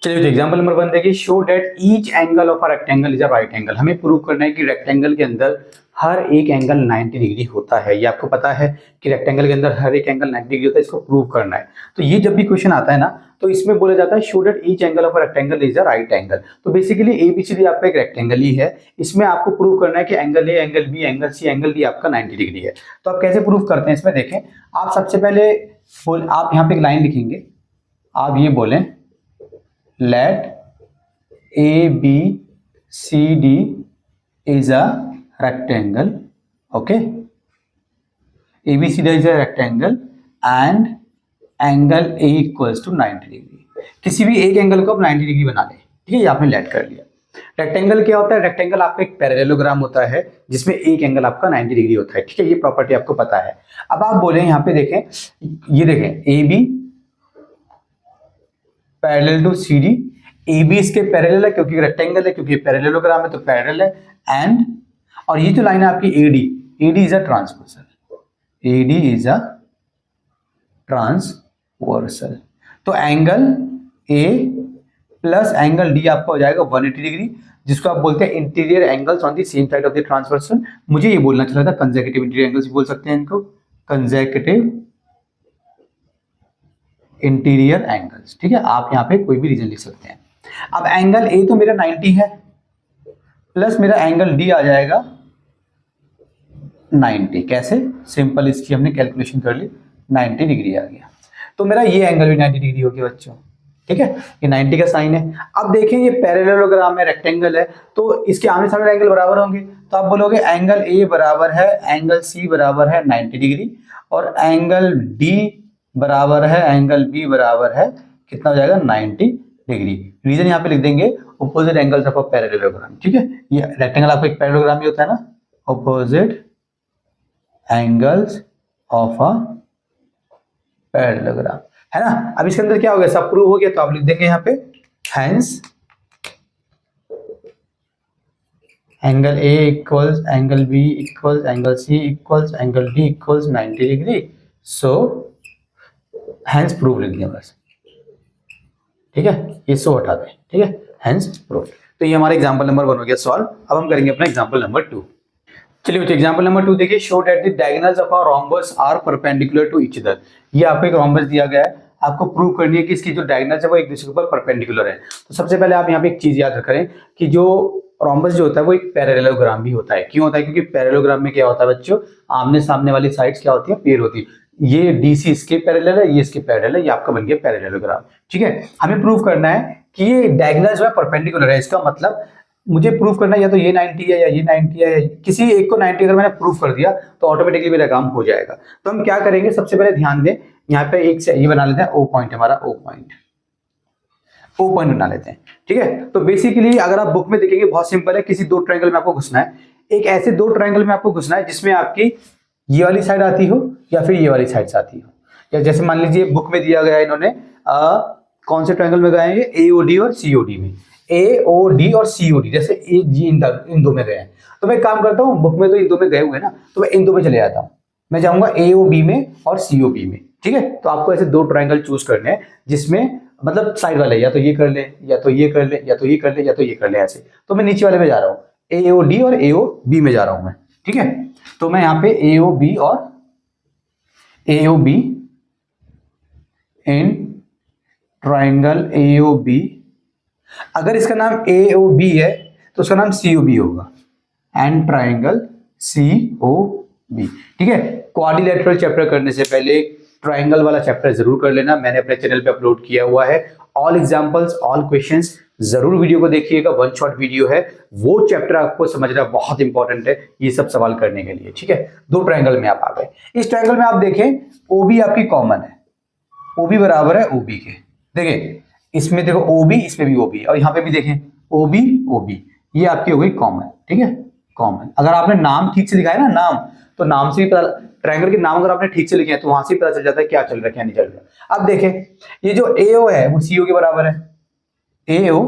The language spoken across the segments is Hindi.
चलिए तो एग्जांपल नंबर 1 देखिए, show that each angle of a rectangle is a right angle. हमें प्रूव करना है कि रेक्टेंगल के अंदर हर एक एंगल 90 डिग्री होता है। ये आपको पता है कि रेक्टेंगल के अंदर हर एक एंगल 90 डिग्री होता है, इसको प्रूव करना है। तो ये जब भी क्वेश्चन आता है ना, तो इसमें बोला जाता है show that each angle of a rectangle is a right angle. तो बेसिकली एबीसीडी आपका एक रेक्टेंगल ही है, इसमें आपको प्रूव करना है कि angle A, angle B, angle C, angle D आपका 90 डिग्री है। तो आप कैसे प्रूव करते हैं इसमें देखें। आप सबसे पहले आप यहाँ पे एक लाइन लिखेंगे, आप ये बोलें let A B C D is a rectangle, okay, ABCD is a rectangle and angle A equals to 90 degree. किसी भी एक एंगल को आप 90 डिग्री बना लें, ठीक है, ये आपने लेट कर लिया। रेक्टेंगल क्या होता है? रेक्टेंगल आपका एक पैरेललोग्राम होता है जिसमें एक एंगल आपका 90 डिग्री होता है, ठीक है, ये प्रॉपर्टी आपको पता है। अब आप बोले यहाँ पे देखें, ये देखें A B parallel to C D, A B इसके पैरेलल है क्योंकि रेक्टेंगल है, क्योंकि पैरेललोग्राम है तो पैरेलल है। एंड और ये जो लाइन है आपकी A D, A D is a transversal, A D is a transversal. तो angle A plus angle D आपका हो जाएगा 180 डिग्री, जिसको आप बोलते हैं interior angles on the same side of the transversal. मुझे ये बोलना चला था कंसेक्यूटिव इंटीरियर एंगल्स बोल सकते हैं इनको, कंसेक्यूटिव इंटीरियर एंगल्स, ठीक है। आप यहाँ पे कोई भी रीजन लिख सकते हैं। अब एंगल ए तो मेरा 90 है, प्लस मेरा एंगल डी आ जाएगा 90। कैसे? सिंपल, इसकी हमने कैलकुलेशन कर ली, 90 डिग्री आ गया। तो मेरा ये एंगल भी 90 डिग्री हो गया बच्चों, ठीक है, ये 90 का साइन है। अब देखें ये पैरेललोग्राम है, रेक्टेंगल है, तो इसके आमने सामने एंगल बराबर होंगे। तो आप बोलोगे एंगल ए बराबर है एंगल सी बराबर है 90 डिग्री, और एंगल डी बराबर है एंगल बी बराबर है कितना हो जाएगा 90 डिग्री। रीजन यहाँ पे लिख देंगे, opposite angles of a parallelogram, ठीक है। ये रेक्टेंगल आपका एक पैरेललोग्राम ही होता है ना, opposite angles of a parallelogram, है ना। अब इसके अंदर क्या हो गया, सब प्रूव हो गया, तो आप लिख देंगे यहाँ पे hence angle A equals angle B equals angle C equals angle D equals 90 degree. So hence prove लिख दिया बस, ठीक है, ये सो हटा दें, ठीक है, हेंस प्रूव। तो ये हमारा एग्जांपल नंबर 1 हो गया सॉल्व। अब हम करेंगे अपना एग्जांपल नंबर 2। चलिए बच्चों एग्जांपल नंबर 2 देखिए, show that the diagonals of a rhombus are perpendicular to each other. ये आपको एक रोम्बस दिया गया है, आपको प्रूव करनी है कि इसकी जो डायगोनल्स है वो एक दूसरे के ऊपर परपेंडिकुलर है। तो सबसे पहले आप यहाँ पे एक चीज याद रखें कि जो रोम्बस जो होता है वो एक पैरेललोग्राम भी होता है। क्यों होता है? क्योंकि पैरेललोग्राम में क्या होता है बच्चों, आमने सामने वाली साइड्स क्या होती है, पेयर होती है। ये डीसी इसके पैरेलल है, ये इसके पैरेलल है, ये आपका बन गया पैरेललोग्राम, ठीक है। हमें प्रूव करना है कि ये डायगोनल जो है परपेंडिकुलर है। इसका मतलब मुझे प्रूव करना है या तो ये 90 है या ये 90 है, किसी एक को 90 अगर मैंने प्रूव कर दिया तो ऑटोमेटिकली मेरा काम हो जाएगा। तो हम क्या करेंगे, सबसे पहले ध्यान दें, यहाँ पे एक से ये बना लेते हैं ओ पॉइंट, हमारा ओ पॉइंट बना लेते हैं, ठीक है। तो बेसिकली अगर आप बुक में देखेंगे बहुत सिंपल है, किसी दो ट्रायंगल में आपको घुसना है, एक ऐसे दो ट्रायंगल में आपको घुसना है जिसमें आपकी ये वाली साइड आती हो या फिर ये वाली साइड आती हो। या जैसे मान लीजिए बुक में दिया गया है, इन्होंने कौन से ट्रायंगल में गए हैं, एओडी और सीओडी में, एओडी और सीओडी, जैसे इन दो में गए हैं। तो मैं काम करता हूँ, बुक में तो इन दो में गए हुए ना, तो मैं इन दो में चले जाता हूँ, मैं जाऊंगा एओबी में और सीओबी में, ठीक है। तो आपको ऐसे दो ट्रायंगल चूज करने हैं जिसमें मतलब साइड वाले या तो ये कर ले या तो ये कर ले या तो ये कर ले या तो ये कर ले, ऐसे। तो मैं नीचे वाले में जा रहा हूँ, एओडी और एओबी में जा रहा हूँ मैं, ठीक है। तो मैं यहाँ पे एओबी और एओबी इन ट्रायंगल एओबी, अगर इसका नाम एओबी है तो उसका नाम सीओबी होगा, एंड ट्रायंगल सीओबी, ठीक है। क्वाड्रिलेटरल चैप्टर करने से पहले ट्रायंगल वाला चैप्टर जरूर कर लेना, मैंने अपने चैनल पे अपलोड किया हुआ है। ऑल एग्जांपल्स ऑल क्वेश्चंस, जरूर वीडियो को देखिएगा, वन शॉट वीडियो है, वो चैप्टर आपको समझना बहुत इंपॉर्टेंट है ये सब सवाल करने के लिए, ठीक है। दो ट्रायंगल में आप आ गए, इस ट्रायंगल में आप देखें ओबी आपकी कॉमन है, ओबी बराबर है ओबी के, देखिए इसमें देखो ओबी, इसमें भी ओबी, और यहाँ पे भी देखें ओबी ओबी, ये आपकी हो गई कॉमन, ठीक है, कॉमन। अगर आपने नाम ठीक से लिखा है ना, नाम, तो नाम से भी पता, ट्रायंगल के नाम अगर आपने ठीक से लिखे हैं तो वहां से पता चल जाता है क्या चल रहा है क्या नहीं चल रहा। अब देखें ये जो एओ है वो सीओ के बराबर है, एओ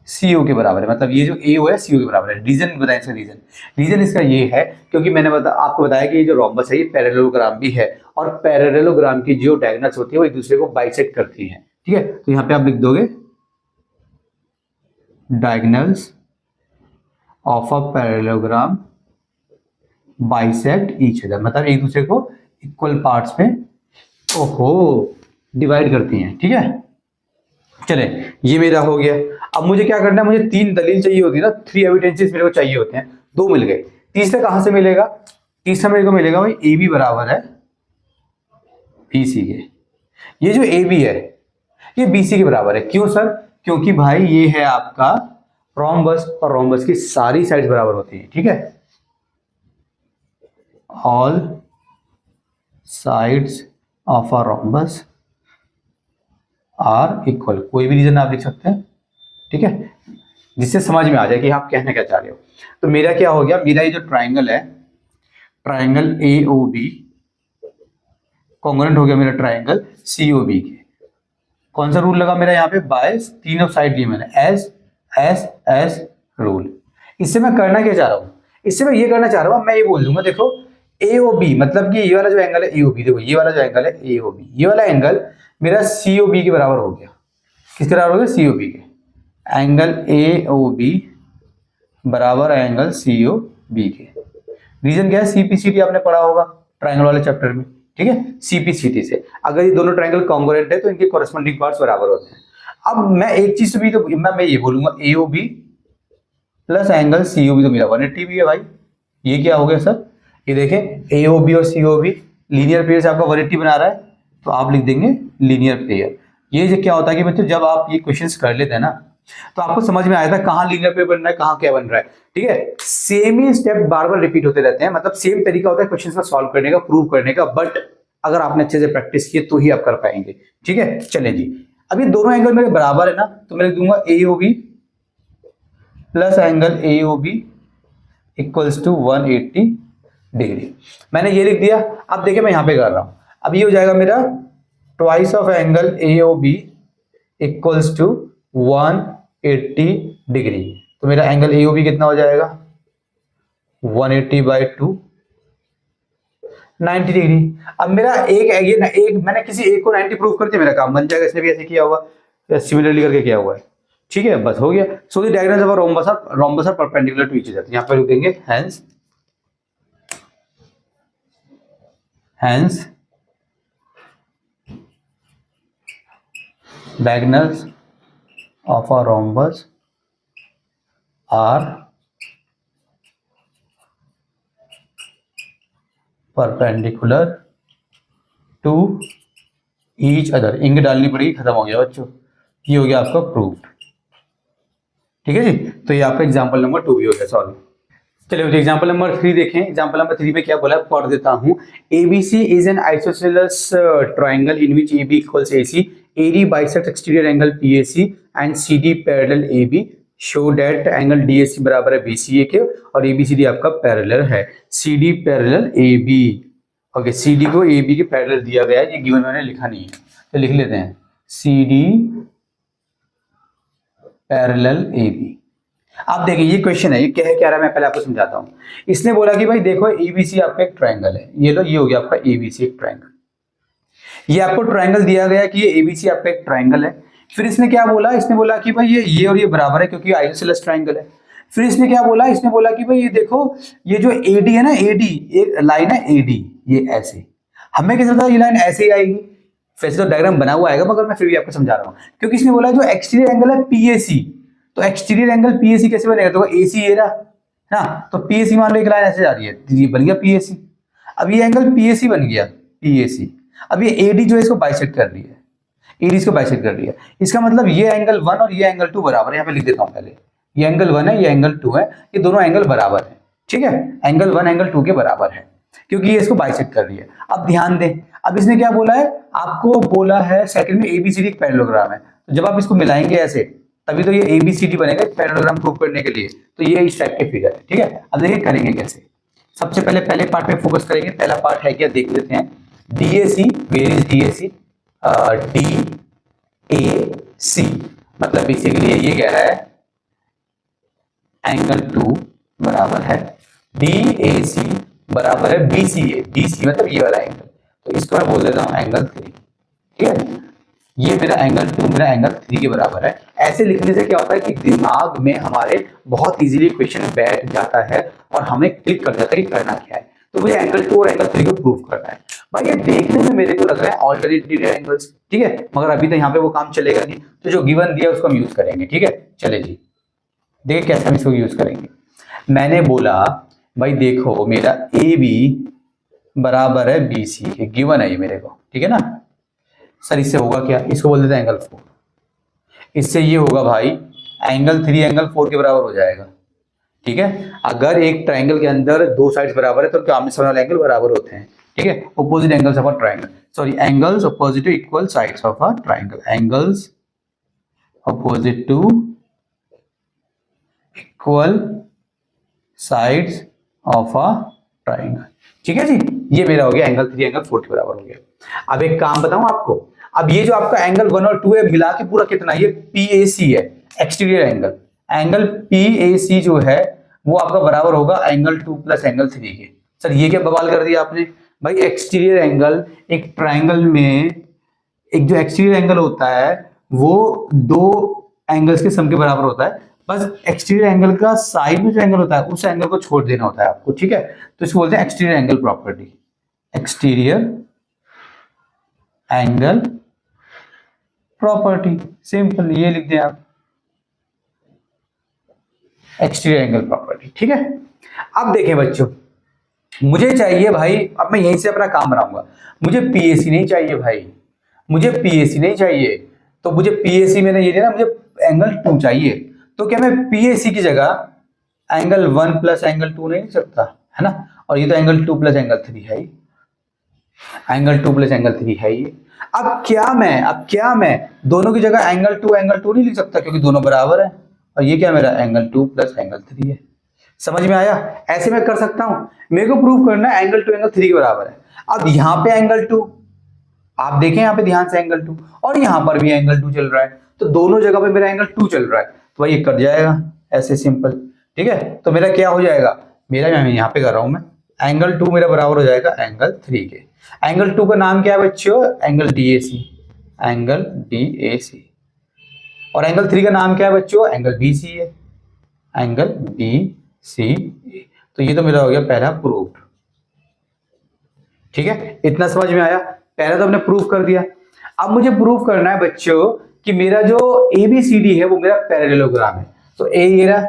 सीओ के बराबर है, मतलब ये जो एओ है सीओ के बराबर है। रीजन बताएं इसका, रीजन इसका ये है क्योंकि मैंने आपको बताया कि ये जो रोम्बस है ये पैरेललोग्राम भी है, और पैरेललोग्राम की जो डायगोनल्स होती है वो एक दूसरे को बाइसेक्ट करती हैं, ठीक है। तो यहाँ पे आप लिख दोगे diagonals of a parallelogram bisect each other, मतलब एक दूसरे को इक्वल पार्ट्स में डिवाइड करती हैं। ठीक है, चले ये मेरा हो गया। अब मुझे क्या करना है, मुझे 3 दलील चाहिए होती है ना, 3 एविडेंसेस मेरे को चाहिए होते हैं, 2 मिल गए, तीसरा कहां से मिलेगा? तीसरा मेरे को मिलेगा भाई ए बी बराबर है बी सी के। ये जो ए बी है ये बी सी के बराबर है। क्यों सर? क्योंकि भाई ये है आपका रोम्बस, और रोम्बस की सारी साइड्स बराबर होती है। ठीक है, all sides of a rhombus are equal, कोई भी रीजन आप लिख सकते हैं। ठीक है, जिससे समझ में आ जाए कि आप कहना क्या चाह रहे हो। तो मेरा क्या हो गया, मेरा ये जो ट्राइंगल है, triangle A O B congruent हो गया मेरा ट्राइंगल सी ओ बी के। कौन सा रूल लगा मेरा यहाँ पे? बाय तीनों साइड लिए मैंने एस एस एस रूल। इससे मैं करना क्या चाह रहा हूँ? इससे मैं ये करना चाह रहा हूँ, मैं ये बोल दूंगा देखो ए ओ बी, मतलब कि ये वाला जो एंगल है ए ओ बी, देखो ये वाला जो एंगल है ए ओ बी, ये वाला एंगल मेरा सी ओ बी के बराबर हो गया। किसके बराबर हो गया? सी ओ बी के। एंगल ए ओ बी बराबर एंगल सी ओ बी के। रीजन क्या है? सीपीसीटी आपने पढ़ा होगा ट्राइंगल वाले चैप्टर में। ठीक है, सीपीसीटी से अगर ये दोनों ट्राइंगल कॉन्ग्रुएंट है तो इनके कॉरेस्पॉन्डिंग पार्ट्स बराबर होते हैं। अब मैं एक चीज भी तो मैं ये बोलूंगा A O B plus angle C O B तो मेरा 180 भी है भाई। ये क्या हो गया सर? ये देखें ए ओ बी और सी ओ बी लीनियर पेयर से आपका 180 बना रहा है, तो आप लिख देंगे लीनियर पेयर। ये जो क्या होता है कि बच्चों जब आप ये क्वेश्चंस कर लेते हैं ना तो आपको समझ में आया था कहाँ लीनियर पेयर बन रहा है, कहाँ क्या बन रहा है। ठीक है, सेम ही स्टेप बार बार रिपीट होते रहते हैं, मतलब सेम तरीका होता है क्वेश्चंस का सॉल्व करने का, प्रूव करने का, बट अगर आपने अच्छे से प्रैक्टिस की तो ही आप कर पाएंगे। ठीक है, चलें जी। अब ये दोनों एंगल मेरे बराबर है ना, तो मैं लिख दूंगा A O B plus angle A O B equals to 180 degree. मैंने ये लिख दिया। अब देखिए मैं यहां पे कर रहा हूं, अब ये हो जाएगा मेरा twice of angle A O B equals to 180 degree. तो मेरा एंगल ए ओ बी कितना हो जाएगा? 180 बाई 2 90 डिग्री। अब मेरा एक मैंने किसी एक को 90 प्रूव करते मेरा काम बन जाएगा। इसने भी ऐसे किया होगा, सिमिलरली करके किया हुआ है। ठीक है, बस हो गया। So the diagonals of a rhombus are perpendicular to each other. यहां पर लिख देंगे hence diagonals of a rhombus are perpendicular to each other। Ink डालनी पड़ेगी, खत्म हो गया बच्चों, ये हो गया आपका प्रूफ। ठीक है जी, तो ये आपका एग्जांपल नंबर 2 भी हो गया सॉल्व। चलिए एग्जांपल नंबर 3 देखें। एग्जांपल नंबर 3 में क्या बोला, पढ़ देता हूं। ABC is an isosceles triangle in which AB equals AC, AD bisects exterior angle PAC and CD parallel AB, show that angle DAC बराबर है BCA के, और ABCD आपका पैरेलल है। CD parallel AB, okay, CD को AB के पैरेलल दिया गया है, ये गिवन मैंने लिखा नहीं है तो लिख लेते हैं CD पैरेलल AB। आप देखिए ये क्वेश्चन है, ये क्या रहा है मैं पहले आपको समझाता हूँ। इसने बोला कि भाई देखो ABC आपका एक ट्राइंगल है, ये लो, ये हो गया आपका ABC एक ट्राइंगल। ये आपको ट्राइंगल दिया गया कि ये ABC आपका एक ट्राइंगल है। फिर इसने क्या बोला, इसने बोला कि भाई ये और ये बराबर है क्योंकि आइसोसेलेस ट्राइंगल है। फिर इसने क्या बोला, इसने बोला कि भाई ये देखो ये जो AD है ना, AD एक लाइन है AD, ये ऐसे, हमें कैसे पता ये लाइन ऐसे ही आएगी? वैसे तो डायग्राम बना हुआ आएगा मगर मैं फिर भी आपको समझा रहा हूँ, क्योंकि इसने बोला जो एक्सटीरियर एंगल है PAC, तो एक्सटीरियर एंगल PAC कैसे बनेगा? तो AC ये रहा ना, तो PAC मान लो एक लाइन ऐसे जा रही है, ये बन गया PAC। अब ये एंगल PAC बन गया PAC। अब ये AD जो है इसको बाइसेक्ट कर रही है, AD इसको बाइसेक्ट कर रही है। इसका मतलब ये एंगल 1 और ये एंगल 2 बराबर है। यहाँ पे लिख देता हूँ पहले, ये एंगल 1 है, ये एंगल 2 है, ये दोनों एंगल बराबर है। ठीक है, एंगल 1 एंगल 2 के बराबर है क्योंकि ये इसको बाइसेक्ट कर रही है। अब ध्यान दें, अब इसने क्या बोला है आपको, बोला है सेकंड में ABCD एक पैरेललोग्राम है, तो जब आप इसको मिलाएंगे ऐसे तभी तो ये ABCD बनेगा पैरेललोग्राम प्रूव करने के लिए। तो ये इस टाइप के फिगर है। ठीक है, अब देखिए करेंगे कैसे। सबसे पहले पार्ट पे फोकस करेंगे। पहला पार्ट है क्या, देख लेते हैं। DAC, where is DAC? DAC मतलब बेसिकली ये कह रहा है एंगल 2 बराबर है DAC बराबर है BCA। BC मतलब ये वाला एंगल, तो इसको मैं बोल देता हूँ एंगल 3। ठीक है, ये मेरा एंगल 2 मेरा एंगल 3 के बराबर है। ऐसे लिखने से क्या होता है कि दिमाग में हमारे बहुत इजीली क्वेश्चन बैठ जाता है और हमें क्लिक कर जाता है कि करना क्या है। तो मुझे एंगल 2 और एंगल 3 को प्रूव करना है। भाई ये देखने में मेरे को लग रहा है ऑल्टरनेटिव एंगल्स, ठीक है, मगर अभी तो यहाँ पे वो काम चलेगा नहीं, तो जो गिवन दिया उसको हम यूज करेंगे, ठीक है। चले जी, देखिए कैसे हम इसको यूज करेंगे। मैंने बोला भाई देखो मेरा ए बी बराबर है बी सी के, गिवन है ये मेरे को, ठीक है ना। सर इससे होगा क्या, इसको बोल देते हैं एंगल 4। इससे ये होगा भाई एंगल 3 एंगल 4 के बराबर हो जाएगा, ठीक है। अगर एक ट्राइंगल के अंदर दो साइड्स बराबर है तो क्या आमने सामने वाले एंगल बराबर होते हैं, ठीक है। Opposite angles of a triangle, sorry angles opposite to equal sides of a triangle, angles opposite to equal sides of a triangle, ठीक है जी। ये मेरा हो गया एंगल 3 एंगल 4 के बराबर हो गया। अब एक काम बताऊं आपको, अब ये जो आपका एंगल 1 और 2 है मिला के पूरा कितना, ये PAC है, एक्सटीरियर एंगल। एंगल PAC जो है वो आपका बराबर होगा एंगल 2 प्लस एंगल 3 के। सर ये क्या बवाल कर दिया आपने, भाई एक्सटीरियर एंगल एक ट्राइंगल में, एक जो एक्सटीरियर एंगल होता है वो दो एंगल्स के सम के बराबर होता है। बस एक्सटीरियर एंगल का साइड में जो एंगल होता है उस एंगल को छोड़ देना होता है आपको, ठीक है। तो इसको बोलते हैं exterior angle property, exterior angle property, simple ये लिख दें आप, एक्सटीरियर एंगल प्रॉपर्टी, ठीक है। अब देखें बच्चों, मुझे चाहिए भाई, अब मैं यहीं से अपना काम बनाऊंगा, मुझे PAC नहीं चाहिए भाई, मुझे PAC नहीं चाहिए, तो मुझे PAC मैंने ये दिया ना, मुझे एंगल 2 चाहिए। तो क्या मैं PAC की जगह एंगल 1 प्लस एंगल 2 नहीं लिख सकता, है ना। और ये तो एंगल 2 प्लस एंगल 3 है ही, एंगल 2 प्लस एंगल 3 है ये। अब क्या मैं दोनों की जगह एंगल 2 नहीं लिख सकता, क्योंकि दोनों बराबर है। और ये क्या मेरा एंगल 2 प्लस एंगल 3 है। समझ में आया, ऐसे मैं कर सकता हूं। मेरे को प्रूव करना है एंगल 2 एंगल 3 के बराबर है। अब यहां पे एंगल 2, आप देखें यहां पे ध्यान से एंगल 2, और यहां पर भी एंगल 2 चल रहा है, तो दोनों जगह पे मेरा एंगल 2 चल रहा है, तो भाई ये कट जाएगा ऐसे सिंपल, ठीक है। तो मेरा क्या हो जाएगा, मेरा मैं यहां पे कर रहा हूं, मैं एंगल 2 मेरा बराबर हो जाएगा एंगल 3 के। एंगल 2 का नाम क्या है बच्चों, एंगल DAC, एंगल DAC। और एंगल 3 का नाम क्या है बच्चों, एंगल BC है, एंगल BCA। तो ये तो मेरा हो गया पहला प्रूफ, ठीक है। इतना समझ में आया, पहला तो हमने प्रूफ कर दिया। अब मुझे प्रूफ करना है बच्चों कि मेरा जो ABCD है वो मेरा पैरेललोग्राम है। तो A ये रहा,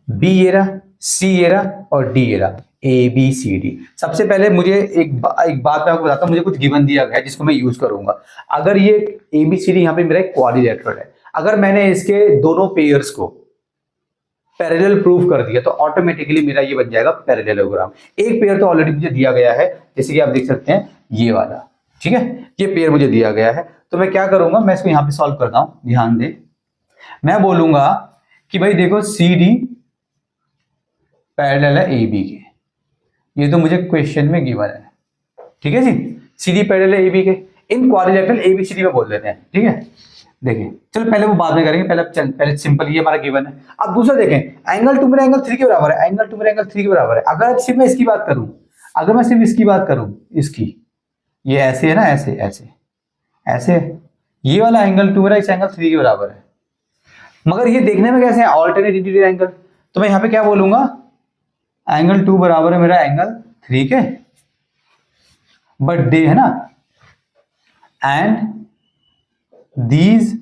B ये रहा, C ये रहा और D ये रहा, ABCD। सबसे पहले मुझे एक बात मैं आपको बताता हूँ, मुझे कुछ गिवन दिया गया है जिसको मैं यूज करूंगा। अगर ये ABCD यहाँ पे मेरा एक क्वाड्रिलेटरल है, अगर मैंने इसके दोनों पेयर्स को पैरेलल प्रूफ कर दिया तो ऑटोमेटिकली मेरा ये बन जाएगा पैरेललोग्राम। एक पेयर तो ऑलरेडी मुझे दिया गया है, जैसे कि आप देख सकते हैं ये वाला, ठीक है, ये पेयर मुझे दिया गया है। तो मैं क्या करूंगा, मैं इसको यहां पे सॉल्व करता हूं, ध्यान दे। मैं बोलूंगा कि भाई देखो CD पैरेलल है AB के, ये तो मुझे क्वेश्चन में गिवन है, ठीक है जी। CD पैरेलल है AB के, इन क्वाड्रिलेटरल ABCD में बोल देते हैं, ठीक है। देखें चलो पहले वो बाद में करेंगे, पहले सिंपल ये हमारा गिवन है। अब दूसरा देखें, एंगल 2 मेरा एंगल 3 के बराबर है, एंगल 2 मेरा एंगल 3 के बराबर है। अगर सिर्फ मैं इसकी बात करूं, अगर मैं सिर्फ इसकी बात करूं, इसकी, ये ऐसे है ना, ऐसे ऐसे ऐसे, ये वाला एंगल 2 मेरा इस एंगल 3 के बराबर है। मगर ये देखने में कैसे है, ऑल्टरनेट इंटीरियर एंगल। तो मैं यहां पे क्या बोलूंगा, एंगल 2 बराबर है मेरा एंगल 3 के, बट दे है ना, and these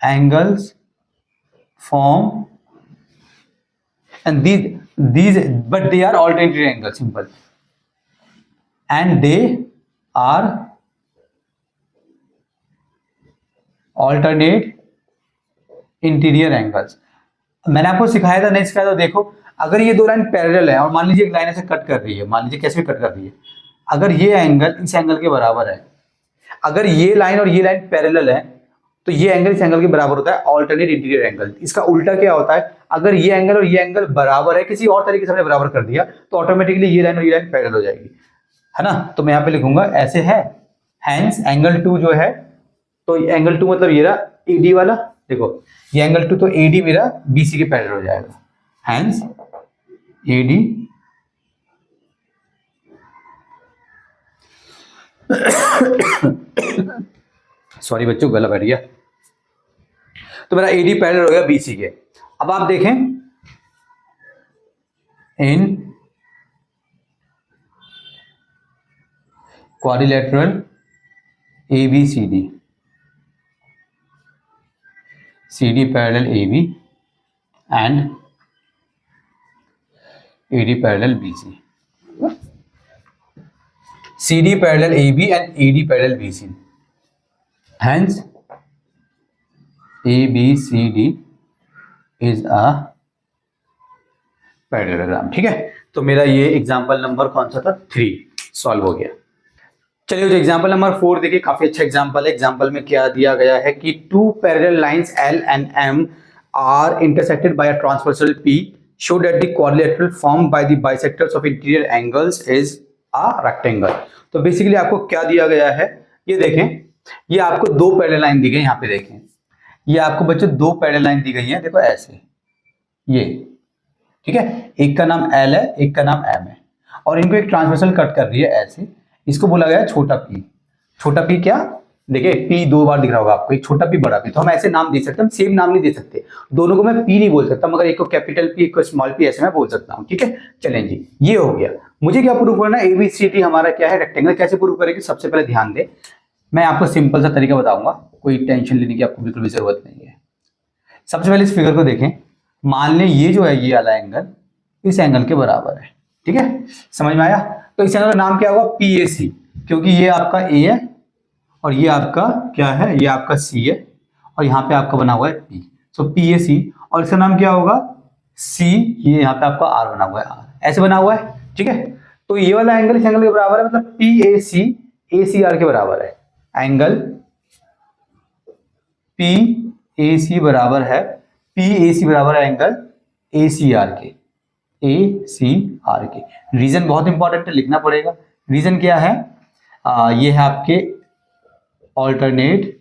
angles form and these but they are alternate angles, simple, and they are alternate interior angles. मैंने आपको सिखाया था, नहीं सिखाया तो देखो, अगर ये दो लाइन पैरेलल है और मान लीजिए एक लाइन ऐसे कट कर रही है, मान लीजिए कैसे भी कट कर रही है, अगर ये एंगल इस एंगल के बराबर है, अगर ये लाइन और ये लाइन पैरेलल है तो ये एंगल इस एंगल के बराबर होता है ऑल्टरनेट इंटीरियर एंगल। इसका उल्टा क्या होता है, अगर ये एंगल और ये एंगल बराबर है, किसी और तरीके से हमने बराबर कर दिया तो ऑटोमेटिकली ये लाइन और ये लाइन पैरेलल हो जाएगी, है ना। तो मैं यहाँ पे लिखूंगा ऐसे है, हैंस एंगल 2 जो है, तो एंगल 2 मतलब ये रहा AD वाला, देखो ये एंगल 2, तो AD मेरा BC के पैरेलल हो जाएगा, हैंस AD सॉरी बच्चों गला बैठ गया। तो मेरा AD पैरेलल हो गया BC के। अब आप देखें इन quadrilateral ABCD, CD parallel AB and AD parallel BC, CD parallel AB and AD parallel BC, hence ABCD is a parallelogram. ठीक है, तो मेरा ये एग्जांपल नंबर कौन सा था 3 सॉल्व हो गया। चलिए जो एग्जांपल नंबर 4 देखिए, काफी अच्छा एग्जांपल है। एग्जांपल में क्या दिया गया है कि two parallel lines L and M are intersected by a transversal P, show that the quadrilateral formed by the bisectors of interior angles is a rectangle। तो बेसिकली आपको क्या दिया गया है, ये देखें, ये आपको दो पैरेलल लाइन दी गई, यहाँ पे देखें, ये आपको बच्चों दो पैरेलल लाइन दी गई है, देखो ऐसे, ये ठीक है, एक का नाम L है, एक का नाम M है, और इनको एक ट्रांसवर्सल कट कर रही है ऐसे, इसको बोला गया छोटा P। छोटा P क्या, देखिए P दो बार दिख रहा होगा आपको, एक छोटा P बड़ा P, तो हम ऐसे नाम दे सकते हैं, हम सेम नाम नहीं दे सकते, दोनों को मैं P नहीं बोल सकता, मगर एक को कैपिटल P एक को स्मॉल P ऐसे मैं बोल सकता हूँ। ठीक है, चलें जी, ये हो गया। मुझे क्या प्रूव करना है, ABCD हमारा क्या है, रेक्टेंगल। कैसे प्रूव करेंगे, सबसे पहले ध्यान दे, मैं आपको सिंपल सा तरीका बताऊंगा, कोई टेंशन लेने की आपको बिल्कुल भी जरूरत नहीं है। सबसे पहले इस फिगर को देखें, मान लें ये जो है ये वाला एंगल इस एंगल के बराबर है। ठीक है, समझ में आया। तो इस एंगल का नाम क्या होगा, PAC, क्योंकि ये आपका A है और ये आपका क्या है, ये आपका C है और यहाँ पे आपका बना हुआ है P, सो PAC। और इसका नाम क्या होगा, C, ये यहाँ पे आपका R बना हुआ है, R ऐसे बना हुआ है। ठीक है, तो ये वाला एंगल इस एंगल के बराबर है, मतलब PAC ACR के बराबर है। एंगल PAC बराबर है, PAC बराबर है एंगल ACR के, ACR के। रीजन बहुत इंपॉर्टेंट है, लिखना पड़ेगा। रीजन क्या है, ये है आपके ऑल्टरनेट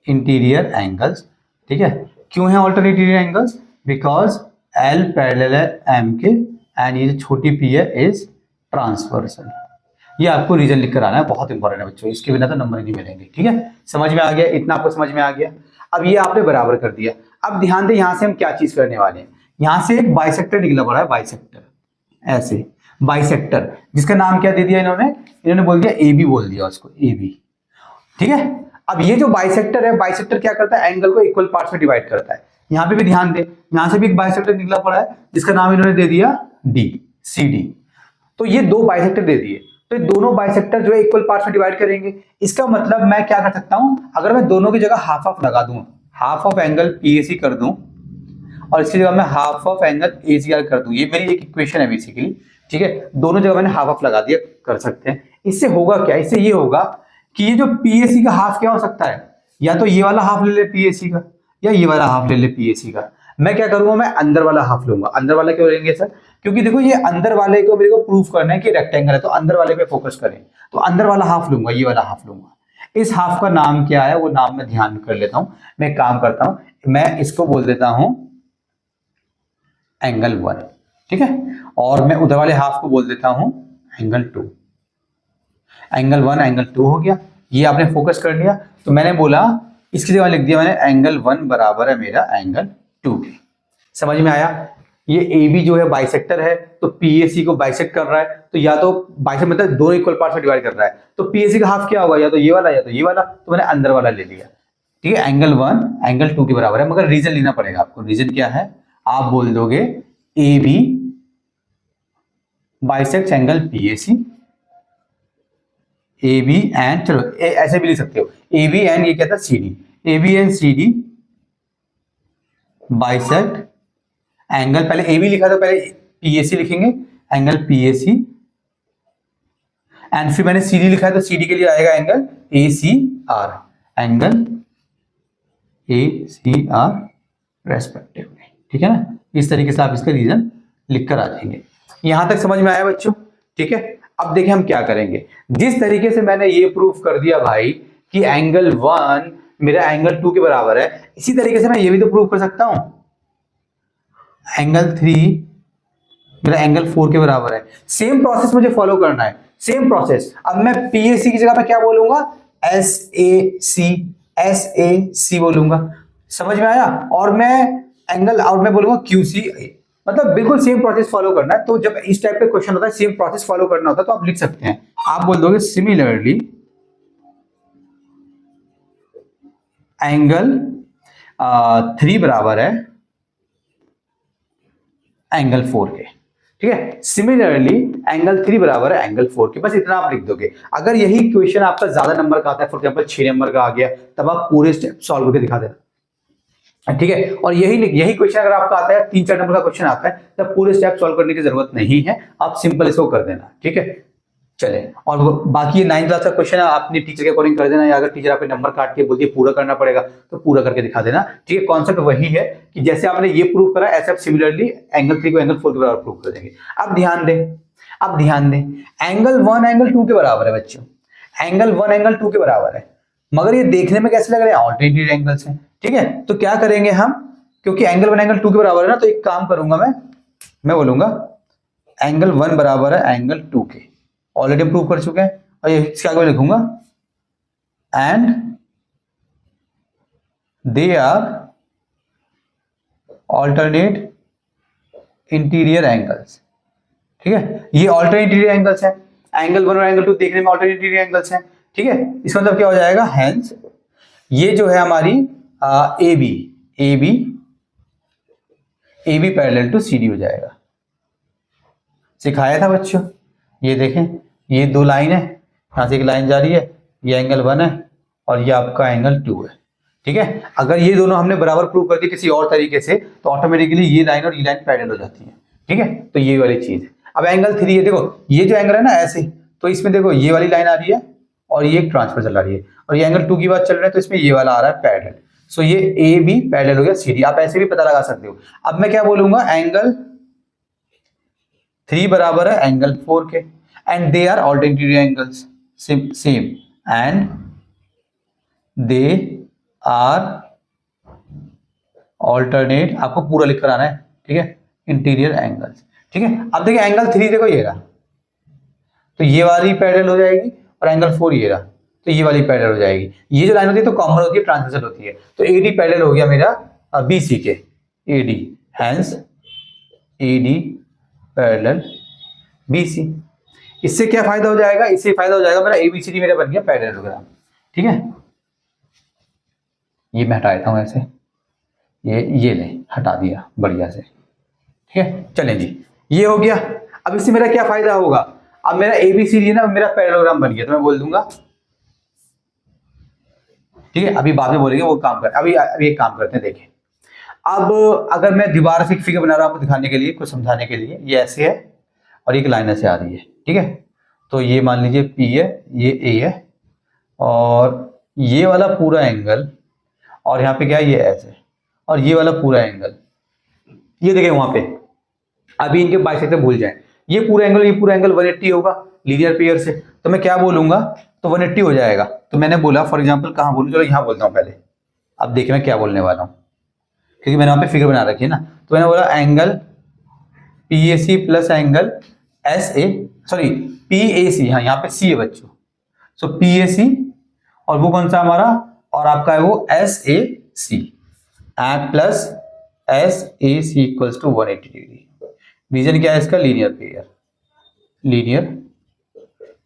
इंटीरियर एंगल्स। ठीक है, क्यों है alternate interior angles, because L parallel है M के एंड ये जो छोटी P है इज ट्रांसवर्सल। ये आपको रीजन लिख कर आना है, बहुत इंपॉर्टेंट है बच्चों, इसके बिना तो नंबर ही नहीं मिलेंगे। ठीक है, समझ में आ गया, इतना आपको समझ में आ गया। अब ये आपने बराबर कर दिया। अब ध्यान दें, यहां से हम क्या चीज करने वाले हैं, यहां से एक बाइसेक्टर निकला पड़ा है, बाइसेक्टर, ऐसे बाइसेक्टर, जिसका नाम क्या दे दिया इन्होंने बोल दिया AB, बोल दिया उसको AB। ठीक है, अब ये जो बाइसेक्टर है, बाइसेक्टर क्या करता है, एंगल को इक्वल पार्ट्स में डिवाइड करता है। यहाँ पे भी ध्यान दे, यहां से भी एक बाइसेक्टर निकला पड़ा है जिसका नाम इन्होंने दे दिया CD। तो ये दो बाइसेक्टर दे दिए, तो ये दोनों बाइसेक्टर जो है इक्वल पार्ट्स में डिवाइड करेंगे। इसका मतलब मैं क्या कर सकता हूं, अगर मैं दोनों की जगह हाफ ऑफ लगा दूं, हाफ ऑफ एंगल PAC कर दूं और इसकी जगह मैं हाफ ऑफ एंगल ACR कर दूं, ये मेरी एक इक्वेशन है बेसिकली। ठीक है, दोनों जगह मैंने हाफ ऑफ लगा दिया, कर सकते हैं। इससे होगा क्या, इससे ये होगा कि ये जो PAC का हाफ क्या हो सकता है, या तो ये वाला हाफ ले ले PAC का, या ये वाला हाफ ले ले PAC का। मैं क्या करूंगा, मैं अंदर वाला हाफ लूंगा। अंदर वाला क्यों लेंगे सर, क्योंकि देखो ये अंदर वाले को मेरे को प्रूफ करना है कि रेक्टेंगल है, तो अंदर वाले पे फोकस करें, तो अंदर वाला हाफ लूंगा, ये वाला हाफ लूंगा। इस हाफ का नाम क्या है, वो नाम मैं ध्यान कर लेता हूं। मैं काम करता हूं, मैं इसको बोल देता हूं एंगल 1। ठीक है, और मैं उधर वाले हाफ को बोल देता हूं एंगल 2। एंगल 1 एंगल 2 हो गया, ये आपने फोकस कर लिया। तो मैंने बोला, इसकी जगह लिख दिया मैंने एंगल 1 बराबर है मेरा एंगल 2 के। समझ में आया। ये AB जो है बाइसेक्टर है, तो PAC को बाइसेक्ट कर रहा है, तो या तो बाइसेक्ट मतलब दोनों इक्वल पार्ट्स में डिवाइड कर रहा है, तो PAC का हाफ क्या होगा, या तो ये वाला या तो ये वाला, तो मैंने अंदर वाला ले लिया। ठीक है, एंगल 1 एंगल 2 के बराबर है, मगर रीजन लेना पड़ेगा आपको। रीजन क्या है, आप बोल दोगे AB bisect angle PAC, AB and, चलो ऐसे भी लिख सकते हो, AB एंड ये क्या था CD, AB and CD bisect angle, पहले AB लिखा था, पहले PAC लिखेंगे, एंगल PAC, एंड फिर मैंने CD लिखा है, तो CD के लिए आएगा angle ACR, angle ACR respectively. ठीक है ना, इस तरीके से आप इसका रीजन लिख कर आ जाएंगे। यहां तक समझ में आया बच्चों। ठीक है, अब देखिए हम क्या करेंगे। जिस तरीके से मैंने ये प्रूफ कर दिया भाई कि एंगल 1 मेरा एंगल 2 के बराबर है, इसी तरीके से मैं ये भी तो प्रूफ कर सकता हूं, एंगल 3 मेरा एंगल 4 के बराबर है। सेम प्रोसेस मुझे फॉलो करना है, सेम प्रोसेस। अब मैं PAC की जगह पे क्या बोलूंगा, SAC बोलूंगा, समझ में आया। और मैं बोलूंगा QCA, मतलब बिल्कुल सेम प्रोसेस फॉलो करना है। तो जब इस टाइप का क्वेश्चन होता है, सेम प्रोसेस फॉलो करना होता है, तो आप लिख सकते हैं, आप बोल दोगे सिमिलरली एंगल 3 बराबर है एंगल 4 के, ठीक है। सिमिलरली एंगल 3 बराबर है एंगल 4 के, बस इतना आप लिख दोगे। अगर यही क्वेश्चन आपका ज्यादा नंबर का आता है, फॉर एग्जांपल 6 नंबर का आ गया, तब आप पूरे स्टेप सॉल्व करके दिखा देना, ठीक है। और यही क्वेश्चन अगर आपका आता है, 3-4 नंबर का क्वेश्चन आता है, तब पूरे स्टेप सॉल्व करने की जरूरत नहीं है, आप सिंपल इसको कर देना, ठीक है। चले, और बाकी 9th क्लास का क्वेश्चन है, आपने टीचर के अकॉर्डिंग कर देना, या अगर टीचर आपके नंबर काट के बोलती है पूरा करना पड़ेगा, तो पूरा करके दिखा देना, ठीक है। कॉन्सेप्ट वही है कि जैसे आपने ये प्रूव करा, ऐसे आप सिमिलरली एंगल 3 को एंगल 4 के बराबर प्रूव कर देंगे। अब ध्यान दें, एंगल 1 एंगल 2 के बराबर है बच्चों, एंगल 1 एंगल 2 के बराबर है, मगर ये देखने में कैसे लग रहे हैं, ऑल्टरनेटिव एंगल्स हैं, ठीक है। तो क्या करेंगे हम, क्योंकि एंगल 1 एंगल 2 के बराबर है ना, तो एक काम करूंगा मैं बोलूंगा एंगल 1 बराबर है एंगल 2 के, ऑलरेडी प्रूव कर चुके हैं। और ये इसके आगे मैं लिखूंगा and they are alternate interior angles, ठीक है। ये ऑल्टरनेट इंटीरियर एंगल्स हैं, एंगल 1 और एंगल 2 देखने में ऑल्टरनेट इंटीरियर एंगल्स हैं, ठीक है। इसका मतलब क्या हो जाएगा, हेंस ये जो है हमारी AB पैरेलल टू CD हो जाएगा। सिखाया था बच्चों, ये देखें, ये 2 लाइन है, यहां से एक लाइन जा रही है, ये एंगल 1 है और ये आपका एंगल 2 है, ठीक है। अगर ये दोनों हमने बराबर प्रूव कर दी किसी और तरीके से, तो ऑटोमेटिकली ये लाइन और ये लाइन पैरेलल हो जाती है, ठीक है। तो ये वाली चीज है। अब एंगल 3 है, देखो ये जो एंगल है ना ऐसे, तो इसमें देखो ये वाली लाइन आ रही है और ये एक ट्रांसफर आ रही है, और ये एंगल 2 की बात चल रही है, तो इसमें ये वाला आ रहा है पैरेलल। सो ये AB पैरेलल हो गया CD, आप ऐसे भी पता लगा सकते हो। अब मैं क्या बोलूंगा, एंगल 3 बराबर है एंगल 4 के, and they are alternative angles, same and they are alternate, आपको पूरा लिख कर आना है, ठीक है, इंटीरियर एंगल्स, ठीक है। अब देखिए एंगल 3 देखो ये रहा, तो ये वाली पैरेलल हो जाएगी, और एंगल 4 ये रहा, तो ये वाली पैरेलल हो जाएगी। ये जो लाइन होती है तो कॉमन होती है, ट्रांसवर्सल होती है, तो AD पैरेलल हो गया मेरा BC के, AD hence AD parallel BC। इससे क्या फायदा हो जाएगा, इससे फायदा हो जाएगा मेरा ABCD मेरा बन गया पैरेललोग्राम, ठीक है। ये मैं हटा देता हूं ऐसे, ये ले हटा दिया बढ़िया से, ठीक है। चलें जी, ये हो गया। अब इससे मेरा क्या फायदा होगा, अब मेरा ABCD ना मेरा पैरेललोग्राम बन गया, तो मैं बोल दूंगा, ठीक है। अभी बाद में बोलेंगे वो काम कर, अभी एक काम करते हैं, देखिए। अब अगर मैं दोबारा से एक फिगर बना रहा हूं आपको दिखाने के लिए, कुछ समझाने के लिए, ये ऐसे है और एक लाइन ऐसे आ रही है, ठीक है। तो ये मान लीजिए P है, ये A है, और ये वाला पूरा एंगल, और यहाँ पे क्या है, ये S है, और ये वाला पूरा एंगल, ये देखें वहां पे, अभी इनके बाइसेक्टर भूल जाएं, ये पूरा एंगल 180 होगा लीनियर पेयर से, तो मैं क्या बोलूंगा, तो 180 हो जाएगा। तो मैंने बोला फॉर एग्जांपल कहां बोलूं, चलो यहां बोलता हूं पहले, अब देखिए मैं क्या बोलने वाला हूं, क्योंकि मैंने वहां पे फिगर बना रखी है ना। तो मैंने बोला angle PAC plus angle PAC, हाँ यहाँ पे C है बच्चों, सो PAC, और वो कौन सा हमारा, और आपका है वो SAC plus SAC equals to 180 degree. Reason क्या है इसका, लीनियर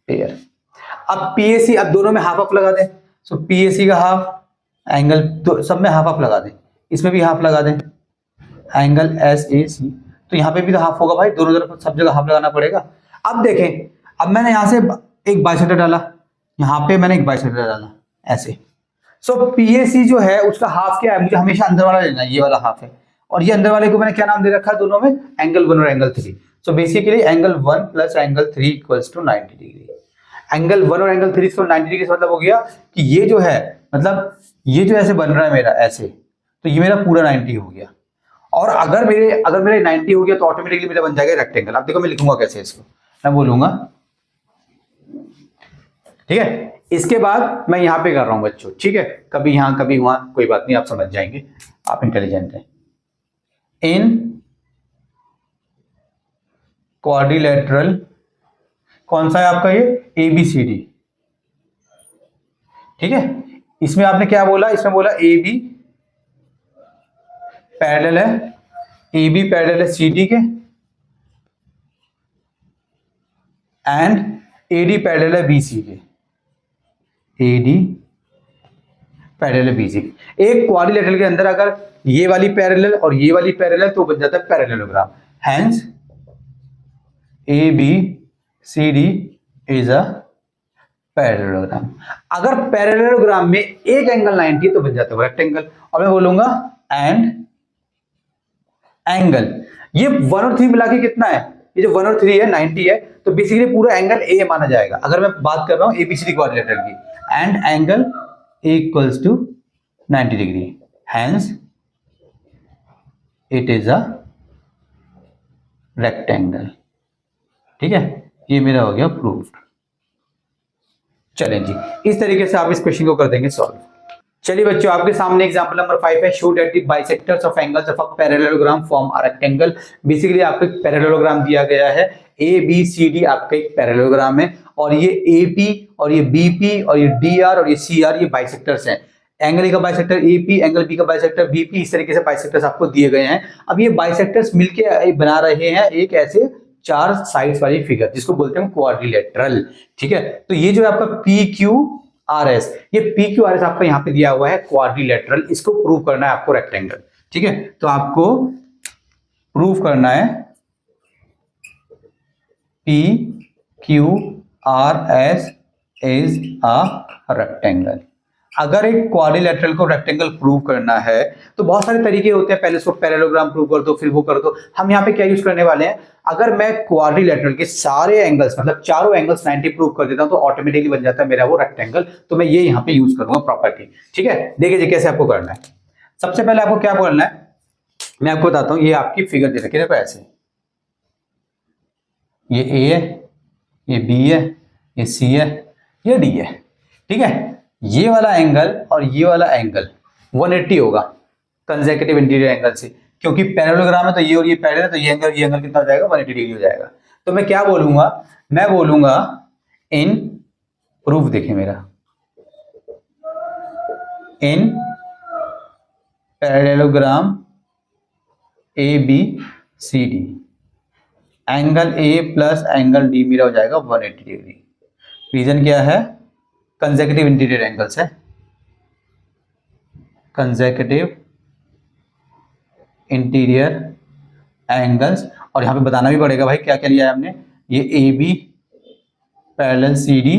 पेयर। अब PAC, अब दोनों में हाफ हाफ लगा दें, सो PAC का हाफ, एंगल तो सब में हाफ हाफ लगा दें, इसमें भी हाफ लगा दें, एंगल SAC, तो यहाँ पे भी तो हाफ होगा भाई, दोनों तरफ सब जगह हाफ लगाना पड़ेगा। अब देखें, अब मैंने यहाँ से एक बाइसेक्टर डाला, यहाँ पे मैंने एक बाइसेक्टर डाला ऐसे, सो PAC जो है उसका हाफ क्या है, मुझे हमेशा अंदर वाला लेना है, ये वाला हाफ है, और ये अंदर वाले को मैंने क्या नाम दे रखा है दोनों में, एंगल 1 और angle 3। So basically angle 1 plus angle 3 equals to 90 degree. Angle 1 और एंगल 3 इसको 90 डिग्री से मतलब हो गया कि ये जो है, मतलब ये जो ऐसे बन रहा है मेरा ऐसे, तो ये मेरा पूरा 90 हो गया। और अगर मेरे 90 हो गया तो ऑटोमेटिकली मेरा बन जाएगा रेक्टेंगल। अब देखो मैं लिखूंगा कैसे इसको, मैं बोलूंगा, ठीक है। इसके बाद मैं यहां पे कर रहा हूं बच्चों, ठीक है, कभी यहां कभी वहां, कोई बात नहीं, आप समझ जाएंगे, आप इंटेलिजेंट हैं। इन क्वाड्रिलेटरल, कौन सा है आपका ये, ABCD, ठीक है, इसमें आपने क्या बोला, इसमें बोला ए बी पैरेलल है, ए बी पैरेलल है सी डी के, एंड ए डी पैरेलल है बी सी के, ए डी पैरेलल है बी सी के। एक क्वाड्रिलेटरल के अंदर अगर ये वाली पैरेलल और ये वाली पैरेलल तो बन जाता है parallelogram. Hence A B C D is a parallelogram. अगर पैरेललोग्राम में एक एंगल 90 है तो बन जाता है रेक्टेंगल। और मैं बोलूंगा एंड एंगल, ये 1 और 3 मिला के कितना है, ये जो 1 और 3 है 90 है, तो बेसिकली पूरा एंगल ए माना जाएगा। अगर मैं बात कर रहा हूं एबीसीडी क्वाड्रिलेटरल की, and angle A equals to 90 degree, hence it is a rectangle. ठीक है, ये मेरा हो गया प्रूव्ड। चलें जी, इस तरीके से आप इस क्वेश्चन को कर देंगे सॉल्व। चलिए बच्चों, आपके सामने एग्जांपल नंबर 5 है, show that the bisectors of angles of a parallelogram form a rectangle. Basically आपको एक पैरेललोग्राम दिया गया है, ए बी सी डी आपका एक पैरेललोग्राम है, और ये ए पी और ये बी पी और ये डी आर और ये सी आर ये बाइसेक्टर्स हैं। एंगल ए का bisector A P, angle B का बाइसेक्टर बी पी, इस तरीके से बाइसेक्टर्स आपको दिए गए हैं। अब ये बाइसेक्टर्स मिलके बना रहे हैं एक ऐसे 4 साइड्स वाली फिगर जिसको बोलते हैं क्वाड्रिलेटरल। ठीक है, तो ये जो है आपका पी क्यू आर एस, ये पी क्यू आर एस आपका यहाँ पे दिया हुआ है क्वाड्रिलेटरल, इसको प्रूव करना है आपको रेक्टेंगल। ठीक है, तो आपको प्रूव करना है P Q R S is a rectangle. अगर एक क्वाड्रिलेटरल को रेक्टेंगल प्रूव करना है तो बहुत सारे तरीके होते हैं, पहले उसको पैरेललोग्राम प्रूव कर दो, फिर वो कर दो। हम यहाँ पे क्या यूज करने वाले हैं, अगर मैं क्वाड्रिलेटरल के सारे एंगल्स मतलब चारों एंगल्स 90 प्रूव कर देता हूं तो ऑटोमेटिकली बन जाता है मेरा वो रेक्टेंगल। तो मैं ये यहाँ पे यूज करूंगा प्रॉपर्टी। ठीक है, देखिए कैसे आपको करना है। सबसे पहले आपको क्या बोलना है, मैं आपको बताता हूँ। ये आपकी फिगर दे रखी है, देखो ऐसे, ये ए है, ये बी है, ये सी है, ये डी है। ठीक है, ये वाला एंगल और ये वाला एंगल 180 होगा कंसेक्यूटिव इंटीरियर एंगल से, क्योंकि पैरेललोग्राम है तो ये और ये पैरेलल है, तो ये एंगल कितना हो जाएगा 180 डिग्री हो जाएगा। तो मैं क्या बोलूंगा, मैं बोलूंगा इन प्रूफ, देखिए मेरा in parallelogram A B C D angle A plus angle D मेरा हो जाएगा 180 डिग्री। रीजन क्या है, कंसेक्यूटिव इंटीरियर एंगल्स है, कंसेक्यूटिव इंटीरियर एंगल्स। और यहां पे बताना भी पड़ेगा भाई क्या क्या लिया है हमने, ये A B parallel C D,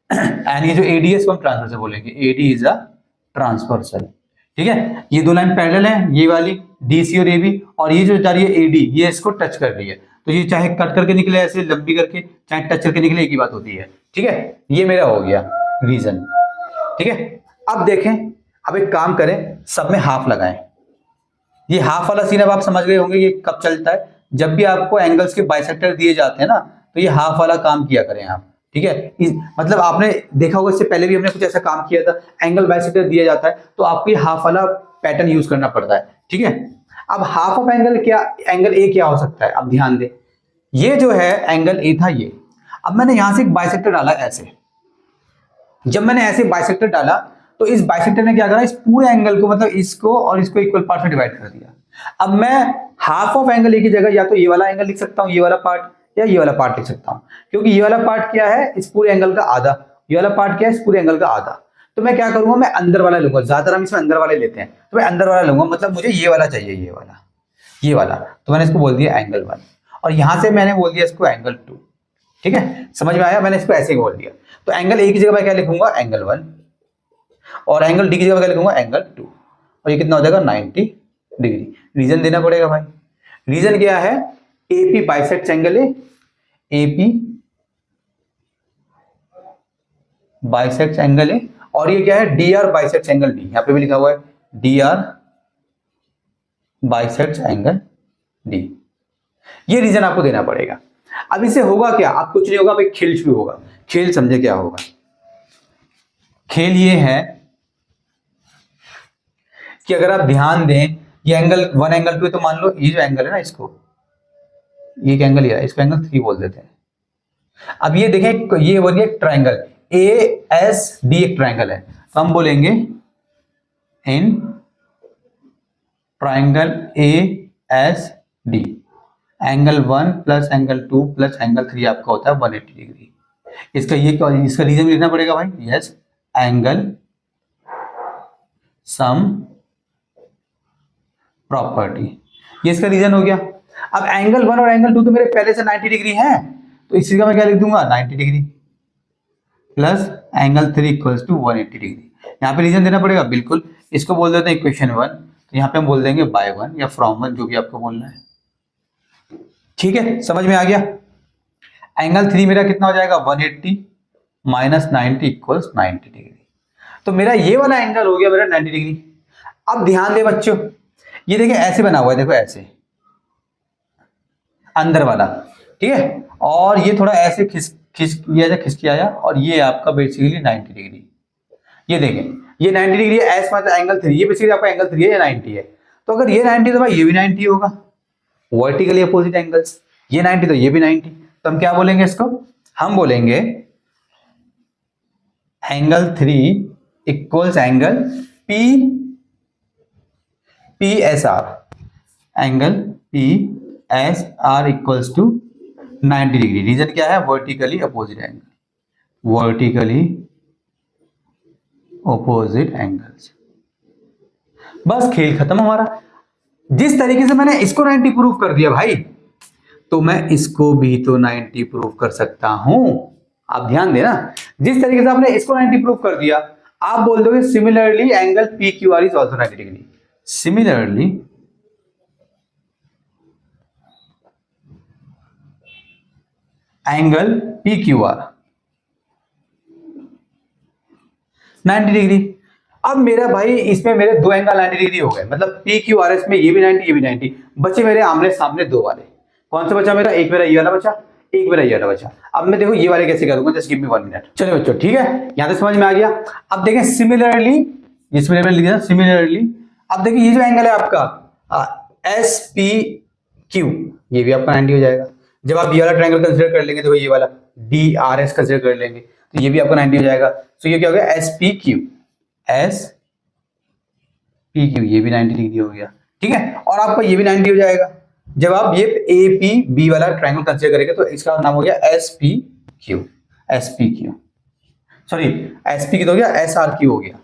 and ये जो ए डी है इसको हम ट्रांसवर्सल बोलेंगे, A D is a transversal. ठीक है, ये दो लाइन पैरेलल है, ये वाली डी सी और ए बी, और ये जो जा रही है ए डी ये इसको टच कर रही है, तो ये चाहे कट करके निकले ऐसे लंबी करके, चाहे टच करके निकले, एक ही बात होती है। ठीक है, ये मेरा हो गया रीजन। ठीक है, अब देखें, अब एक काम करें, सब में हाफ लगाएं। ये हाफ वाला सीन अब आप समझ गए होंगे ये कब चलता है, जब भी आपको एंगल्स के बाइसेक्टर दिए जाते हैं ना, तो ये हाफ वाला काम किया करें आप। ठीक है, मतलब आपने देखा होगा इससे पहले भी हमने कुछ ऐसा काम किया था, एंगल बाइसेक्टर दिया जाता है तो आपको ये हाफ वाला पैटर्न यूज करना पड़ता है। ठीक है, अब हाफ ऑफ एंगल क्या, एंगल ए क्या हो सकता है, अब ध्यान दें, ये जो है एंगल ए था ये, अब मैंने यहां से एक बाइसेक्टर डाला ऐसे। जब मैंने ऐसे बाइसेक्टर डाला तो इस बाइसेक्टर ने क्या करा, इस पूरे एंगल को मतलब इसको और इसको इक्वल पार्ट में डिवाइड कर दिया। अब मैं हाफ ऑफ एंगल ए की जगह या तो ये वाला एंगल लिख सकता हूं, ये वाला पार्ट, या ये वाला पार्ट लिख सकता हूं, क्योंकि ये वाला पार्ट क्या है, इस पूरे एंगल का आधा, ये वाला पार्ट क्या है, इस पूरे एंगल का आधा। तो मैं क्या करूंगा, मैं अंदर वाला लूंगा, ज्यादातर हम इसमें अंदर वाले लेते हैं, तो मैं अंदर वाला लूंगा, मतलब मुझे ये वाला चाहिए, ये वाला, तो मैंने इसको बोल दिया एंगल 1, और यहां से मैंने बोल दिया इसको एंगल 2। ठीक है, समझ में आया, मैंने इसको ऐसे ही बोल दिया। तो एंगल ए की जगह मैं क्या लिखूंगा, एंगल 1, और एंगल डी की जगह क्या लिखूंगा, एंगल 2, और ये कितना हो जाएगा 90 डिग्री। रीजन देना पड़ेगा भाई, रीजन क्या है, AP bisects angle A, AP bisects angle A, और ये क्या है, D R bisects angle D, यहां पे भी लिखा हुआ है D R bisects angle D. ये रीजन आपको देना पड़ेगा। अब इससे होगा क्या, आप कुछ नहीं होगा, अब एक खेल शुरू होगा। खेल समझे क्या होगा, खेल ये है कि अगर आप ध्यान दें, ये एंगल 1 एंगल 2, तो मान लो ये जो एंगल है ना, इसको ये एक एंगल है, इसको एंगल 3 बोल देते हैं। अब ये देखें, ये बन गया एक ट्राइंगल, ए एस डी एक ट्राइंगल है। तो हम बोलेंगे in triangle A S D angle 1 plus angle 2 plus angle 3 आपका होता है 180 डिग्री। इसका रीजन लिखना पड़ेगा भाई, यस, एंगल सम प्रॉपर्टी, ये इसका रीजन हो गया। अब एंगल 1 और एंगल 2 तो मेरे पहले से 90 डिग्री है, तो इसी का मैं क्या लिख दूंगा 90 degree plus angle 3 equals to 180 degree. यहाँ पे रीजन देना पड़ेगा, बिल्कुल। इसको बोल देते हैं इक्वेशन 1, तो यहाँ पे हम बोल देंगे बाय 1 या फ्रॉम 1, जो भी आपको बोलना है। ठीक है, समझ में आ गया। एंगल 3 मेरा कितना हो जाएगा 180 माइनस 90 इक्वल्स 90 डिग्री। तो मेरा ये वाला एंगल हो गया मेरा 90 डिग्री। अब ध्यान दे बच्चों, ये देखिए ऐसे बना हुआ है, देखो ऐसे अंदर वाला, ठीक है, और ये थोड़ा ऐसे खिसक आया और ये आपका बेसिकली 90 डिग्री। ये देखें ये 90 डिग्री है, एस मतलब एंगल 3, ये बेसिकली आपका एंगल 3 है, ये 90 है। तो अगर ये 90 तो भाई ये भी 90 होगा, वर्टिकली अपोजिट एंगल्स, ये 90 तो ये भी 90। तो हम क्या बोलेंगे इसको, हम बोलेंगे angle 3 equals angle P S R, angle P S R equals to 90 degree. Reason क्या है, vertically opposite angle, vertically opposite angles. बस खेल खत्म हमारा। जिस तरीके से मैंने इसको 90 प्रूव कर दिया भाई, तो मैं इसको भी तो 90 प्रूव कर सकता हूं। आप ध्यान देना, जिस तरीके से आपने इसको 90 प्रूव कर दिया, आप बोल दोगे similarly angle P Q are is also 90 degree. Similarly angle P Q are 90 degree. अब मेरा भाई इसमें मेरे दो एंगल 90 डिग्री हो गए, मतलब पी क्यू आर एस में ये भी 90 ये भी 90, बचे मेरे आमने सामने दो वाले। कौन सा बचा मेरा, एक मेरा ये वाला बचा, एक मेरा ये वाला बचा। अब मैं देखो ये वाले कैसे करूंगा, जस्ट गिव मी 1 मिनट। चलो बच्चों ठीक है, यहां तक समझ में आ गया। अब देखें सिमिलरली, इसमें मैंने लिख दिया सिमिलरली। अब देखिए ये जो एंगल है आपका एस पी क्यू, ये भी आपका 90 हो जाएगा। जब आप ये वाला ट्रायंगल कंसीडर कर लेंगे, देखो ये वाला डी आर एस कंसीडर कर लेंगे, तो ये भी आपका 90 हो जाएगा। तो ये क्या हो गया, S P Q, S P Q, ये भी 90 डिग्री हो गया। ठीक है, और आपका ये भी 90 हो जाएगा। जब आप ये ए पी बी वाला ट्रायंगल कंसीडर करेंगे, तो इसका नाम हो गया S P Q, S P Q, sorry S P Q हो गया, एस आर क्यू हो गया,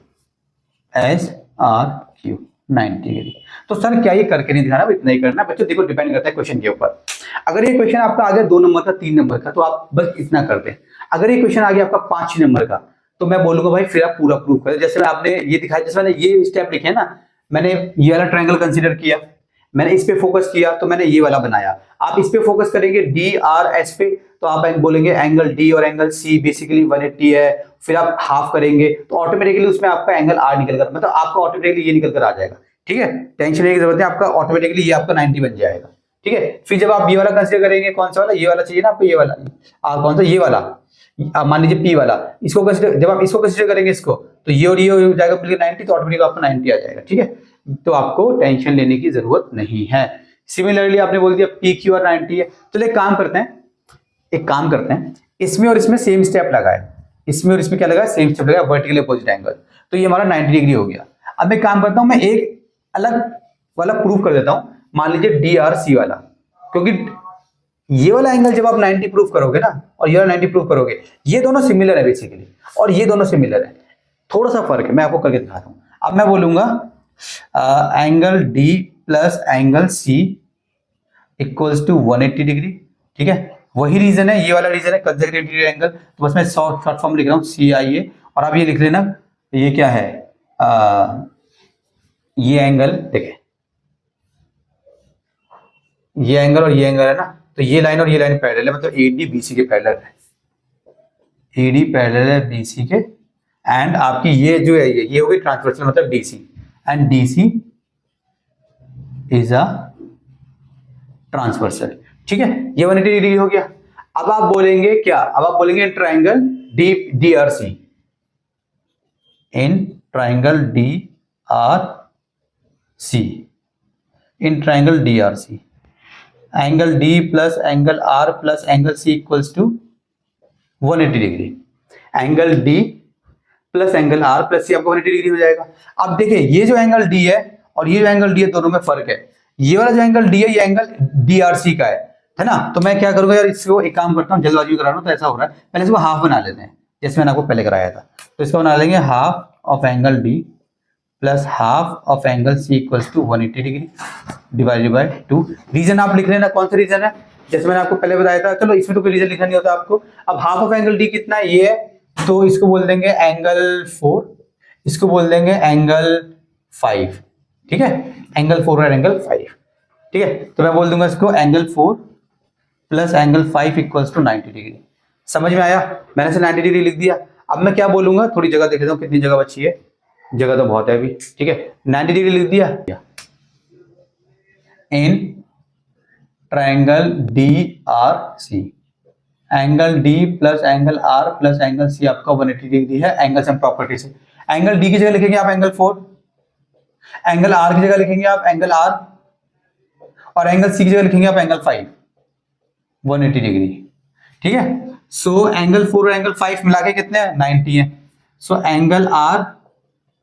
एस आर क्यू 90 डिग्री। तो सर क्या ये करके नहीं दिखाना, इतना ही करना बच्चों। देखो डिपेंड करता है क्वेश्चन के ऊपर। अगर ये क्वेश्चन आपका आ गया 2 नंबर का, 3 नंबर का, तो आप बस इतना करते हैं। अगर ये क्वेश्चन आ गया आपका 5 नंबर का, तो मैं बोलूंगा भाई फिर आप पूरा प्रूफ करें। जैसे आपने ये दिखाया, जैसे मैंने ये स्टेप लिखे ना, मैंने ये वाला ट्रायंगल कंसीडर किया, मैंने इस पे फोकस किया, तो मैंने ये वाला बनाया। आप इस पे फोकस करेंगे डी आर एस पे, तो आप बोलेंगे एंगल डी और एंगल सी बेसिकली 180 है, फिर आप हाफ करेंगे तो ऑटोमेटिकली उसमें आपका एंगल आर निकल कर, मतलब आपका ऑटोमेटिकली ये निकल कर आ जाएगा। ठीक है, टेंशन लेने की जरूरत है, आपका ऑटोमेटिकली ये आपका 90 बन जाएगा। ठीक है, फिर जब आप ये वाला कंसीडर करेंगे, कौन सा वाला, ये वाला चाहिए ना आपको, ये वाला कौन सा, ये वाला मान लीजिए पी वाला, इसको कंसीडर, जब आप इसको कंसीडर करेंगे इसको, तो ये और ये हो जाएगा मिलकर 90, तो ऑटोमेटिक आपको 90 आ जाएगा। ठीक है, तो आपको टेंशन लेने की जरूरत नहीं है। सिमिलरली आपने बोल दिया पी क्यू आर 90 है, तो एक काम करते हैं, इसमें और इसमें सेम स्टेप लगाए, इसमें और इसमें क्या लगाया, सेम स्टेप लगाया, वर्टिकली अपोजिट एंगल, तो ये हमारा 90 डिग्री हो गया। अब मैं काम करता हूं, मैं एक अलग वाला प्रूफ कर देता हूं, मान लीजिए डी आर सी वाला, क्योंकि ये वाला एंगल जब आप 90 प्रूफ करोगे ना, और ये वाला 90 प्रूफ करोगे, ये दोनों सिमिलर है बेसिकली, और ये दोनों सिमिलर है, थोड़ा सा फर्क है, मैं आपको करके दिखाता हूं। अब मैं बोलूंगा angle D plus angle C equals to 180 degree. ठीक है, वही रीजन है, ये वाला रीजन है कंसेक्यूटिव एंगल, तो बस मैं शॉर्ट फॉर्म लिख रहा हूं सी आई ए, और आप ये लिख लेना, ये क्या है, ये एंगल देखें, ये एंगल और ये एंगल है ना, तो ये लाइन और ये लाइन पैरेलल है, मतलब एडी बीसी के पैरेलल है, एडी पैरेलल है बीसी के, एंड आपकी ये जो है ये होगी ट्रांसवर्सल, मतलब DC, and DC is a transversal. ठीक है, ये 180 डिग्री हो गया। अब आप बोलेंगे क्या, अब आप बोलेंगे triangle D D R C, in triangle D R C, in triangle D R C, angle D plus angle R plus angle C equals to 180 degree. Angle D plus angle R plus C आपका 180 डिग्री हो जाएगा। अब देखिए ये जो एंगल डी है और ये जो एंगल डी है दोनों में फर्क है। ये वाला जो एंगल डी है ये एंगल डीआरसी का है ना। तो मैं क्या करूंगा यार, इसको एक काम करता हूँ, जल्दबाजी में करा रहा हूँ तो ऐसा हो रहा है, पहले इसको हाफ बना लेते हैं जैसे मैंने आपको पहले कराया था। तो इसको बना लेंगे half of angle D plus half of angle C equals to 180 degree divided by 2। Reason आप लिख लेना, कौन सा रीजन है, जैसे मैंने आपको पहले बताया था। चलो इसमें तो कोई रीजन लिखना नहीं होता आपको। अब हाफ ऑफ एंगल डी कितना है, ये है, तो इसको बोल देंगे एंगल 4, इसको बोल देंगे एंगल 5, ठीक है, एंगल 4 और एंगल 5, ठीक है। तो मैं बोल दूंगा इसको angle 4 plus angle 5 equals to 90 degree. समझ में आया, मैंने से 90 डिग्री लिख दिया। अब मैं क्या बोलूंगा, थोड़ी जगह देख लेता हूँ कितनी जगह बची है, जगह तो बहुत है अभी, ठीक है। 90 डिग्री लिख दिया। In triangle D R C, angle D plus angle R plus angle C आपका 180 डिग्री है एंगल सम प्रॉपर्टी से। एंगल डी की जगह लिखेंगे आप एंगल 4, एंगल आर की जगह लिखेंगे आप एंगल आर, और एंगल सी की जगह लिखेंगे आप एंगल 5, 180 डिग्री, ठीक है। सो एंगल 4 और एंगल 5 मिला के कितने हैं, 90 है। So angle R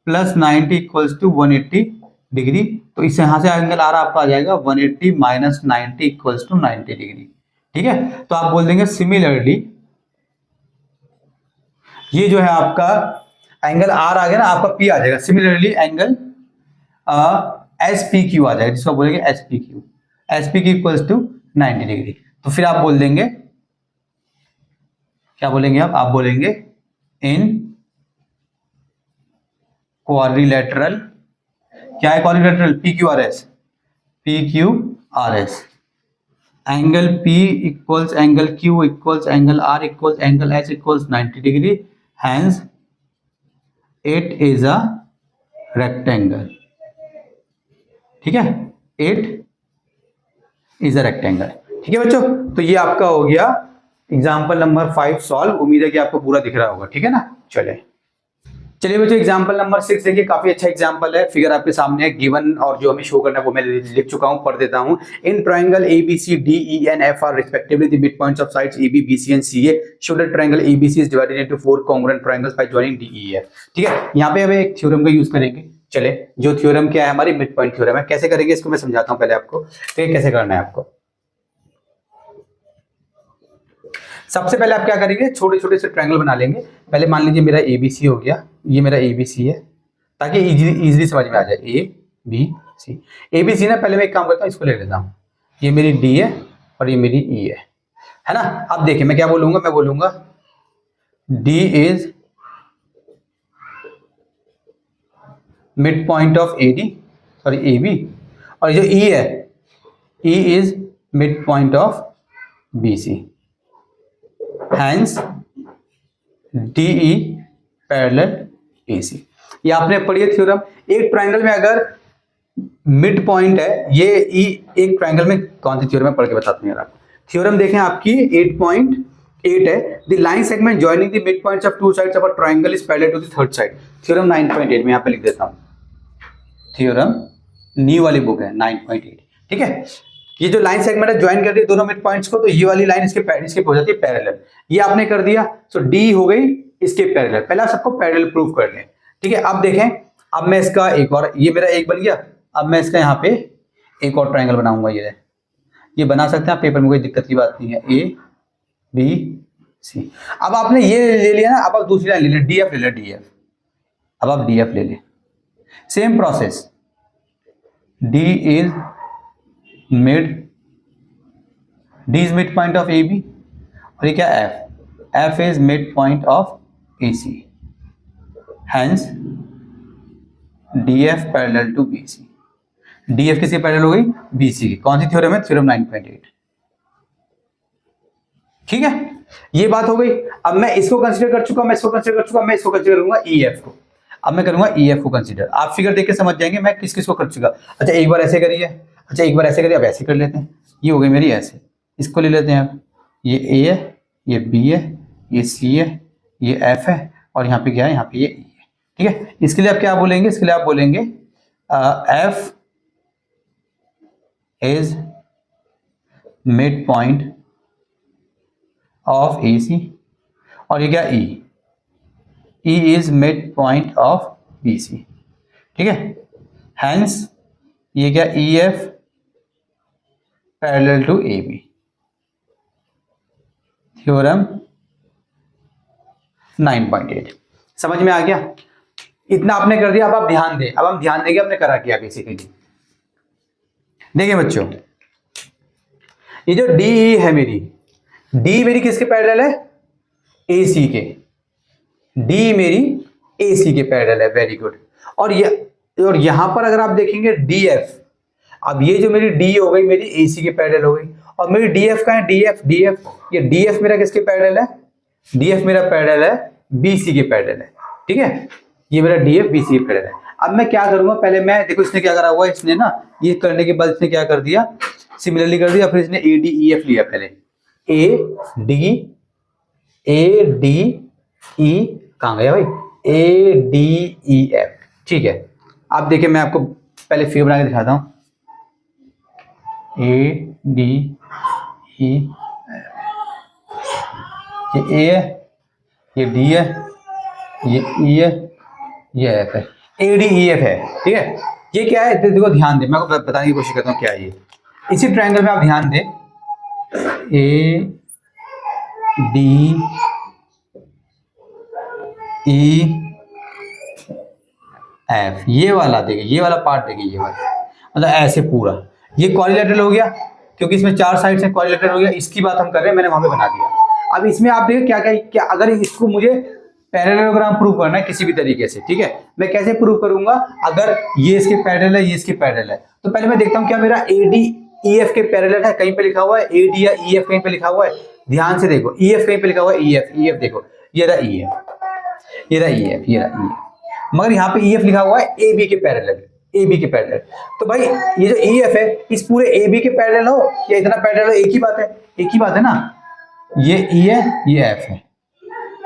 plus 90 equals to 180 degree. तो इस यहां से एंगल आर आपका आ जाएगा 180 माइनस 90 इक्वल्स टू 90 डिग्री, ठीक है। तो आप बोल देंगे सिमिलरली, ये जो है आपका एंगल आर आ गया ना, आपका पी आ जाएगा। Similarly angle S P Q आ जाएगा, जिसको बोलेंगे S P Q, S P Q equals to 90 degree. तो फिर आप बोल देंगे, क्या बोलेंगे आप बोलेंगे इन क्वाड्रिलेटरल, क्या है quadrilateral, P Q R S, P Q R S, angle P equals angle Q equals angle R equals angle S equals 90 degree, hence it is a rectangle, ठीक है, इट इज अ रेक्टेंगल, ठीक है बच्चों। तो ये आपका हो गया एग्जाम्पल नंबर 5 सॉल्व। उम्मीद है कि आपको पूरा दिख रहा होगा, ठीक है ना। चलिए बच्चों एग्जाम्पल नंबर 6 देखिए, काफी अच्छा एग्जाम्पल है। फिगर आपके सामने है गिवन, और जो हमें शो करना है वो मैं लिख चुका हूं, पढ़ देता हूं। In triangle ABC D E and F are respectively the mid points of sides AB BC and CA, show that triangle ABC is divided into 4 congruent triangles by joining D E F, ठीक है। यहाँ पे हमें एक थ्योरम का यूज करेंगे। चले, जो थ्योरम क्या है, हमारी मिड पॉइंट थ्योरम है। कैसे करेंगे इसको मैं समझाता हूँ पहले आपको, ठीक है, कैसे करना है आपको। सबसे पहले आप क्या करेंगे, छोटे छोटे से ट्रायंगल बना लेंगे। पहले मान लीजिए मेरा एबीसी हो गया, ये मेरा एबीसी है, ताकि इजीली समझ में आ जाए। ए बी सी, एबीसी ना, पहले मैं एक काम करता हूँ, इसको ले लेता हूँ, ये मेरी डी है और ये मेरी ई है ना। अब देखिए मैं क्या बोलूंगा, मैं बोलूंगा D is mid point of A D, sorry A B, और जो ई है, E is mid point of B C, hence DE parallel AC। ये आपने पढ़ी है थ्योरम। एक ट्रायंगल में अगर मिड पॉइंट है, ये E एक ट्रायंगल में, कौन सी थ्योरम है पढ़ के बताते हैं आपको। थ्योरम देखें आपकी 8.8 है, the line segment joining the mid points of two sides of a triangle is parallel to the third side. Theorem 9.8 में यहाँ पे लिख देता हूँ, थ्योरम न्यू वाली बुक है 9.8, ठीक है। ये जो लाइन सेगमेंट है ज्वाइन कर रही है दोनों मिड पॉइंट्स को, तो ये वाली लाइन इसके हो जाती है पैरेलल। ये आपने कर दिया, सो डी हो गई इसके पैरेलल। पहले आप सबको पैरेलल प्रूव कर लें, ठीक है। अब देखें, अब मैं इसका एक और, ये मेरा एक बन गया, अब मैं इसका यहाँ पे एक और ट्रायंगल बनाऊंगा। ये बना सकते हैं आप, पेपर में कोई दिक्कत की बात नहीं है। ए बी सी, अब आपने ये ले लिया ना, अब आप दूसरी लाइन ले लें, डीएफ ले लें, डीएफ, अब आप डीएफ ले लें। Same process, D is mid, D is mid point of A B, और ये क्या F, F is mid point of A C, hence D F parallel to B C. D F किसके पैरेलल हो गई, बी सी की। कौन सी थ्योरम है, थ्योरम 9.8, ठीक है। ये बात हो गई। अब मैं इसको कंसीडर कर चुका, मैं इसको कंसीडर कर चुका, मैं इसको कंसीडर करूंगा ई एफ को। अब मैं करूंगा ई एफ को कंसीडर। आप फिगर देख के समझ जाएंगे मैं किस किस को कर चुका। अच्छा एक बार ऐसे करिए, अच्छा एक बार ऐसे करिए, अब ऐसे कर लेते हैं। ये हो गई मेरी ऐसे, इसको ले लेते हैं अब, ये ए है, ये बी है, ये सी है, ये एफ है, और यहाँ पे क्या है, यहाँ पे ये ई है, ठीक है। इसके लिए आप क्या बोलेंगे, इसके लिए आप बोलेंगे F is mid point of A C, और ये क्या ई, E is mid point of BC, ठीक है। Hence ये क्या EF parallel to AB, theorem 9.8। समझ में आ गया? इतना आपने कर दिया। अब आप ध्यान दें, अब हम ध्यान देंगे आपने करा क्या बेसिकली। देखिए बच्चों, ये जो DE है मेरी, D मेरी किसके पैरेलल है? AC के। D मेरी AC के पैरेलल है, वेरी गुड। और यहां पर अगर आप देखेंगे DF, अब ये जो मेरी D हो गई मेरी AC के पैरेलल हो गई, और मेरी DF का है DF, ये DF मेरा किसके पैरेलल है? DF मेरा पैरेलल है BC के पैरेलल है, ठीक है। ये मेरा DF BC के पैरेलल है। अब मैं क्या करूंगा, पहले मैं देखो इसने क्या करा हुआ है, इसने ना ये करने के बाद इसने क्या कर दिया, सिमिलरली कर दिया, फिर इसने ADEF लिया। पहले ADE कहां गया भाई? ADEF, ठीक है। अब देखिए मैं आपको पहले फिगर बना के दिखाता हूं। ADEF, ये A है, ये D है, ये E है, ये F है, ADEF है, ठीक है। ये क्या है देखो, ध्यान दे, मैं आपको बताने की कोशिश करता हूँ क्या है ये। इसी ट्रायंगल में आप ध्यान दें, ADEF, ये वाला देखिए, ये वाला पार्ट देखिए, ये वाला मतलब ऐसे पूरा ये क्वाड्रिलेटरल हो गया, क्योंकि इसमें 4 साइड से क्वाड्रिलेटरल हो गया। इसकी बात हम कर रहे हैं, मैंने वहां पे बना दिया। अब इसमें आप देखिए क्या क्या क्या, अगर इसको मुझे पैरेललोग्राम प्रूव करना है किसी भी तरीके से, ठीक है, मैं कैसे प्रूव करूंगा? अगर ये इसके पैरेलल है, ये इसके पैरेलल है, तो पहले मैं देखता हूं क्या मेरा ADEF के पैरेलल है। कहीं पे लिखा हुआ है AD या EF, कहीं पे लिखा हुआ है, ध्यान से देखो, EF कहीं पे लिखा हुआ है, EF देखो, ये रहा EF, ये रहा EF, ये रहा EF, मगर यहाँ पे EF लिखा हुआ है AB के पैरेलल, AB के पैरेलल। तो भाई ये जो EF है इस पूरे AB के पैरेलल हो या इतना पैरेलल हो, एक ही बात है, एक ही बात है ना। ये E है, ये F है,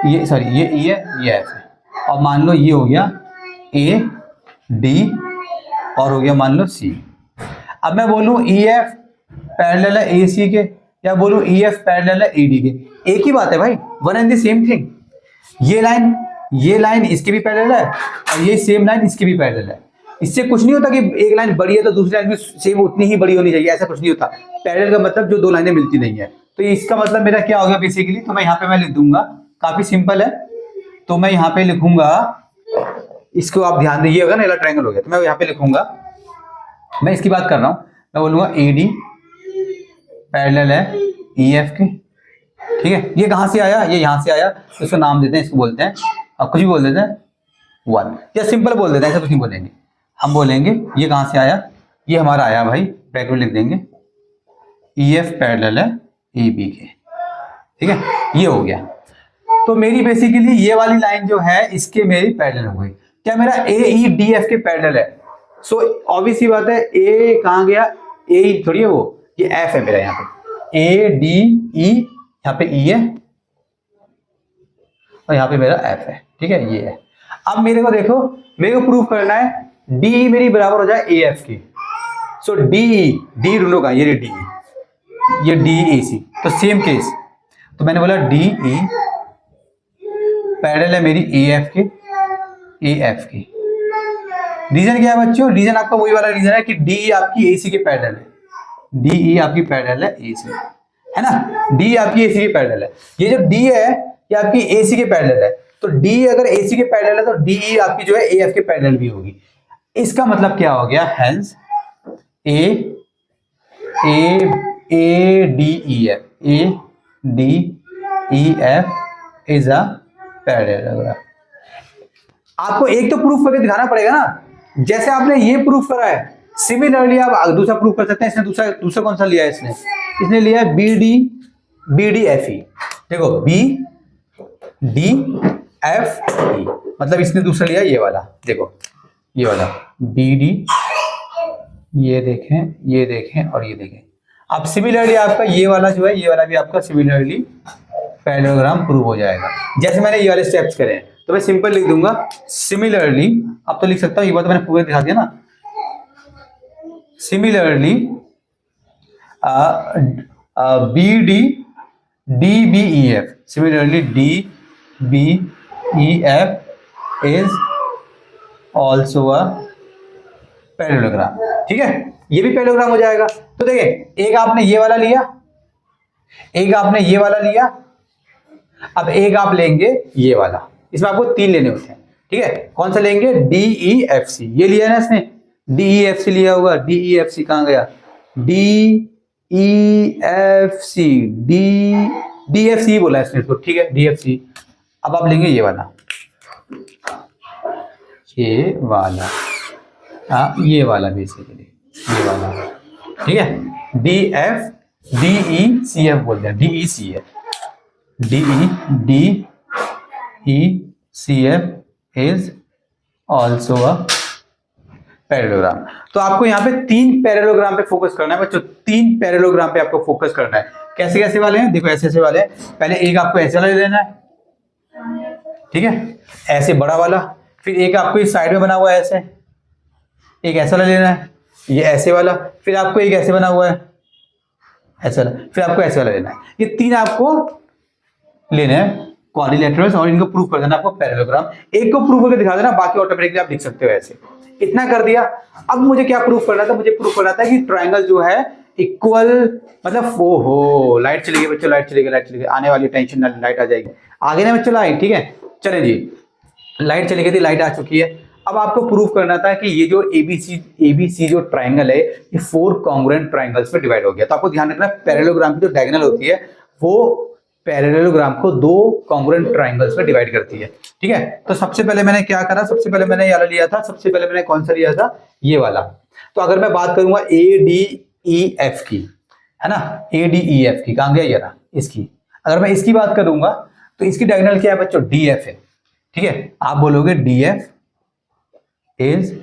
ये सॉरी ये E है, ये F है, और मान लो ये हो गया AD और हो गया मान लो C। अब मैं बोलूं EF पैरेलल है AC के, या बोलूं EF पैरेलल है AD के, एक ही बात है भाई, one and the same thing. ये लाइन इसके भी पैरेलल है और ये सेम लाइन इसके भी पैरेलल है। इससे कुछ नहीं होता कि एक लाइन बड़ी है तो दूसरी लाइन भी सेम उतनी ही बड़ी होनी चाहिए, ऐसा कुछ नहीं होता। पैरेलल का मतलब जो दो लाइनें मिलती नहीं है। तो इसका मतलब मेरा क्या होगा बेसिकली, तो मैं यहाँ पे मैं लिख दूंगा, काफी सिंपल है। तो मैं यहाँ पे लिखूंगा, इसको आप ध्यान दीजिए, होगा ना ट्रायंगल हो गया, तो मैं यहाँ पे लिखूंगा, मैं इसकी बात कर रहा हूँ, मैं बोलूंगा AD पैरेलल है EF के, ठीक है। ये कहाँ से आया? ये यहाँ से आया, तो इसको नाम देते हैं, इसको बोलते हैं, अब कुछ भी बोल देते हैं 1, या सिंपल बोल देते हैं, ऐसा कुछ नहीं बोलेंगे, हम बोलेंगे ये कहाँ से आया, ये हमारा आया भाई, ब्रैकेट में लिख देंगे EF पैरेलल है AB के, ठीक है, ये हो गया। तो मेरी बेसिकली ये वाली लाइन जो है इसके मेरी पैरेलल हो गई। क्या मेरा AEDF के पैरेलल है? सो ऑब्वियस सी बात है, A कहाँ गया? A थोड़ी है वो, ये F है मेरा, यहाँ पे ADE, यहाँ पे E है और यहाँ पे मेरा F है, ठीक है, ये है। अब मेरे को देखो, मेरे को प्रूफ करना है DE मेरी बराबर हो जाए AF की। सो DE ढूंढो का, ये DE, ये DEAC, तो सेम केस, तो मैंने बोला DE पैरेलल है मेरी AF की। रीजन क्या है बच्चों? रीजन आपका वही वाला रीजन है कि DE आपकी AC के पैरेलल है, DE आपकी पैरेलल है AC, है ना, DE आपकी AC के पैरेलल है। ये जो D है ये आपकी AC के पैरेलल है, तो D अगर AC के पैरेलल है तो DE आपकी जो है AF के पैरेलल भी होगी। इसका मतलब क्या हो गया? Hence ADEF is a parallel. आपको एक तो प्रूफ करके दिखाना पड़ेगा ना, जैसे आपने ये प्रूफ करा है, सिमिलरली आप दूसरा प्रूफ कर सकते हैं। इसने दूसरा कौन सा लिया है? इसने लिया है BDFE। देखो BDFE मतलब इसने दूसरा लिया ये वाला, देखो ये वाला BD, ये देखें और ये देखें। अब सिमिलरली आपका ये वाला जो है, ये वाला भी आपका सिमिलरली पैरेललोग्राम प्रूव हो जाएगा, जैसे मैंने ये वाले स्टेप्स करे हैं। तो मैं सिंपल लिख दूंगा सिमिलरली, अब तो लिख सकता हूँ, ये बात तो मैंने पूरा दिखा दिया ना। Similarly DBEF, similarly DBEF is also a parallelogram. ठीक है, ये भी पैरेललोग्राम हो जाएगा। तो देखिए, एक आपने ये वाला लिया, एक आपने ये वाला लिया, अब एक आप लेंगे ये वाला। इसमें आपको 3 लेने होते हैं। ठीक है, कौन सा लेंगे? DEFC, ये लिया ना इसने, DEFC लिया होगा। DEFC कहां गया? DEFC, DFC बोला इसने इसको। ठीक है, DFC। अब आप लेंगे ये वाला, ये वाला, ये वाला बेसिकली, ये वाला। ठीक है, DECF बोलते हैं, DECF, DECF is also a parallelogram. तो आपको यहाँ पे 3 पैरेललोग्राम पे फोकस करना है बच्चों, 3 पैरेललोग्राम पे आपको फोकस करना है। कैसे कैसे वाले हैं? देखो, ऐसे ऐसे वाले हैं। पहले एक आपको ऐसे वाला ले लेना है, ठीक है, ऐसे बड़ा वाला। फिर एक आपको इस साइड में बना हुआ है ऐसे, एक ऐसा वाला लेना है, ये ऐसे वाला। फिर आपको एक ऐसे बना हुआ है ऐसा वाला, फिर आपको ऐसे वाला लेना है। ये 3 आपको लेने हैं क्वाड्रिलेटरल्स, और इनको प्रूव कर देना आपको पैरेललोग्राम। एक को प्रूव करके दिखा देना, बाकी ऑटोमेटिकली आप लिख सकते हो ऐसे। इतना कर दिया। अब मुझे क्या प्रूफ करना था? मुझे प्रूफ करना था कि ट्राइंगल जो है इक्वल, मतलब ओहो, लाइट चली गई बच्चों, लाइट चली गई, लाइट चली गई, आने वाली टेंशन ना, लाइट आ जाएगी आगे ना बच्चों लाइट। ठीक है, चले जी, लाइट चली गई थी, लाइट आ चुकी है। अब आपको प्रूफ करना था कि ये जो एबीसी जो ट्राइंगल है, ये 4 कॉन्ग्रुएंट ट्राइंगल्स में डिवाइड हो गया। तो आपको ध्यान रखना, पैरेललोग्राम की जो डायगोनल होती है वो पैरेललोग्राम को 2 कॉन्ग्रुएंट ट्राइंगल्स में डिवाइड करती है। ठीक है, तो सबसे पहले मैंने क्या करा? सबसे पहले मैंने ये वाला लिया था। सबसे पहले मैंने कौन सा लिया था? ये वाला। तो अगर मैं बात करूंगा ADEF की, है ना, ADEF की, कहां गया ये रहा, इसकी। अगर मैं इसकी बात करूंगा तो इसकी डायगोनल क्या है बच्चों? DF है। ठीक है, आप बोलोगे DF is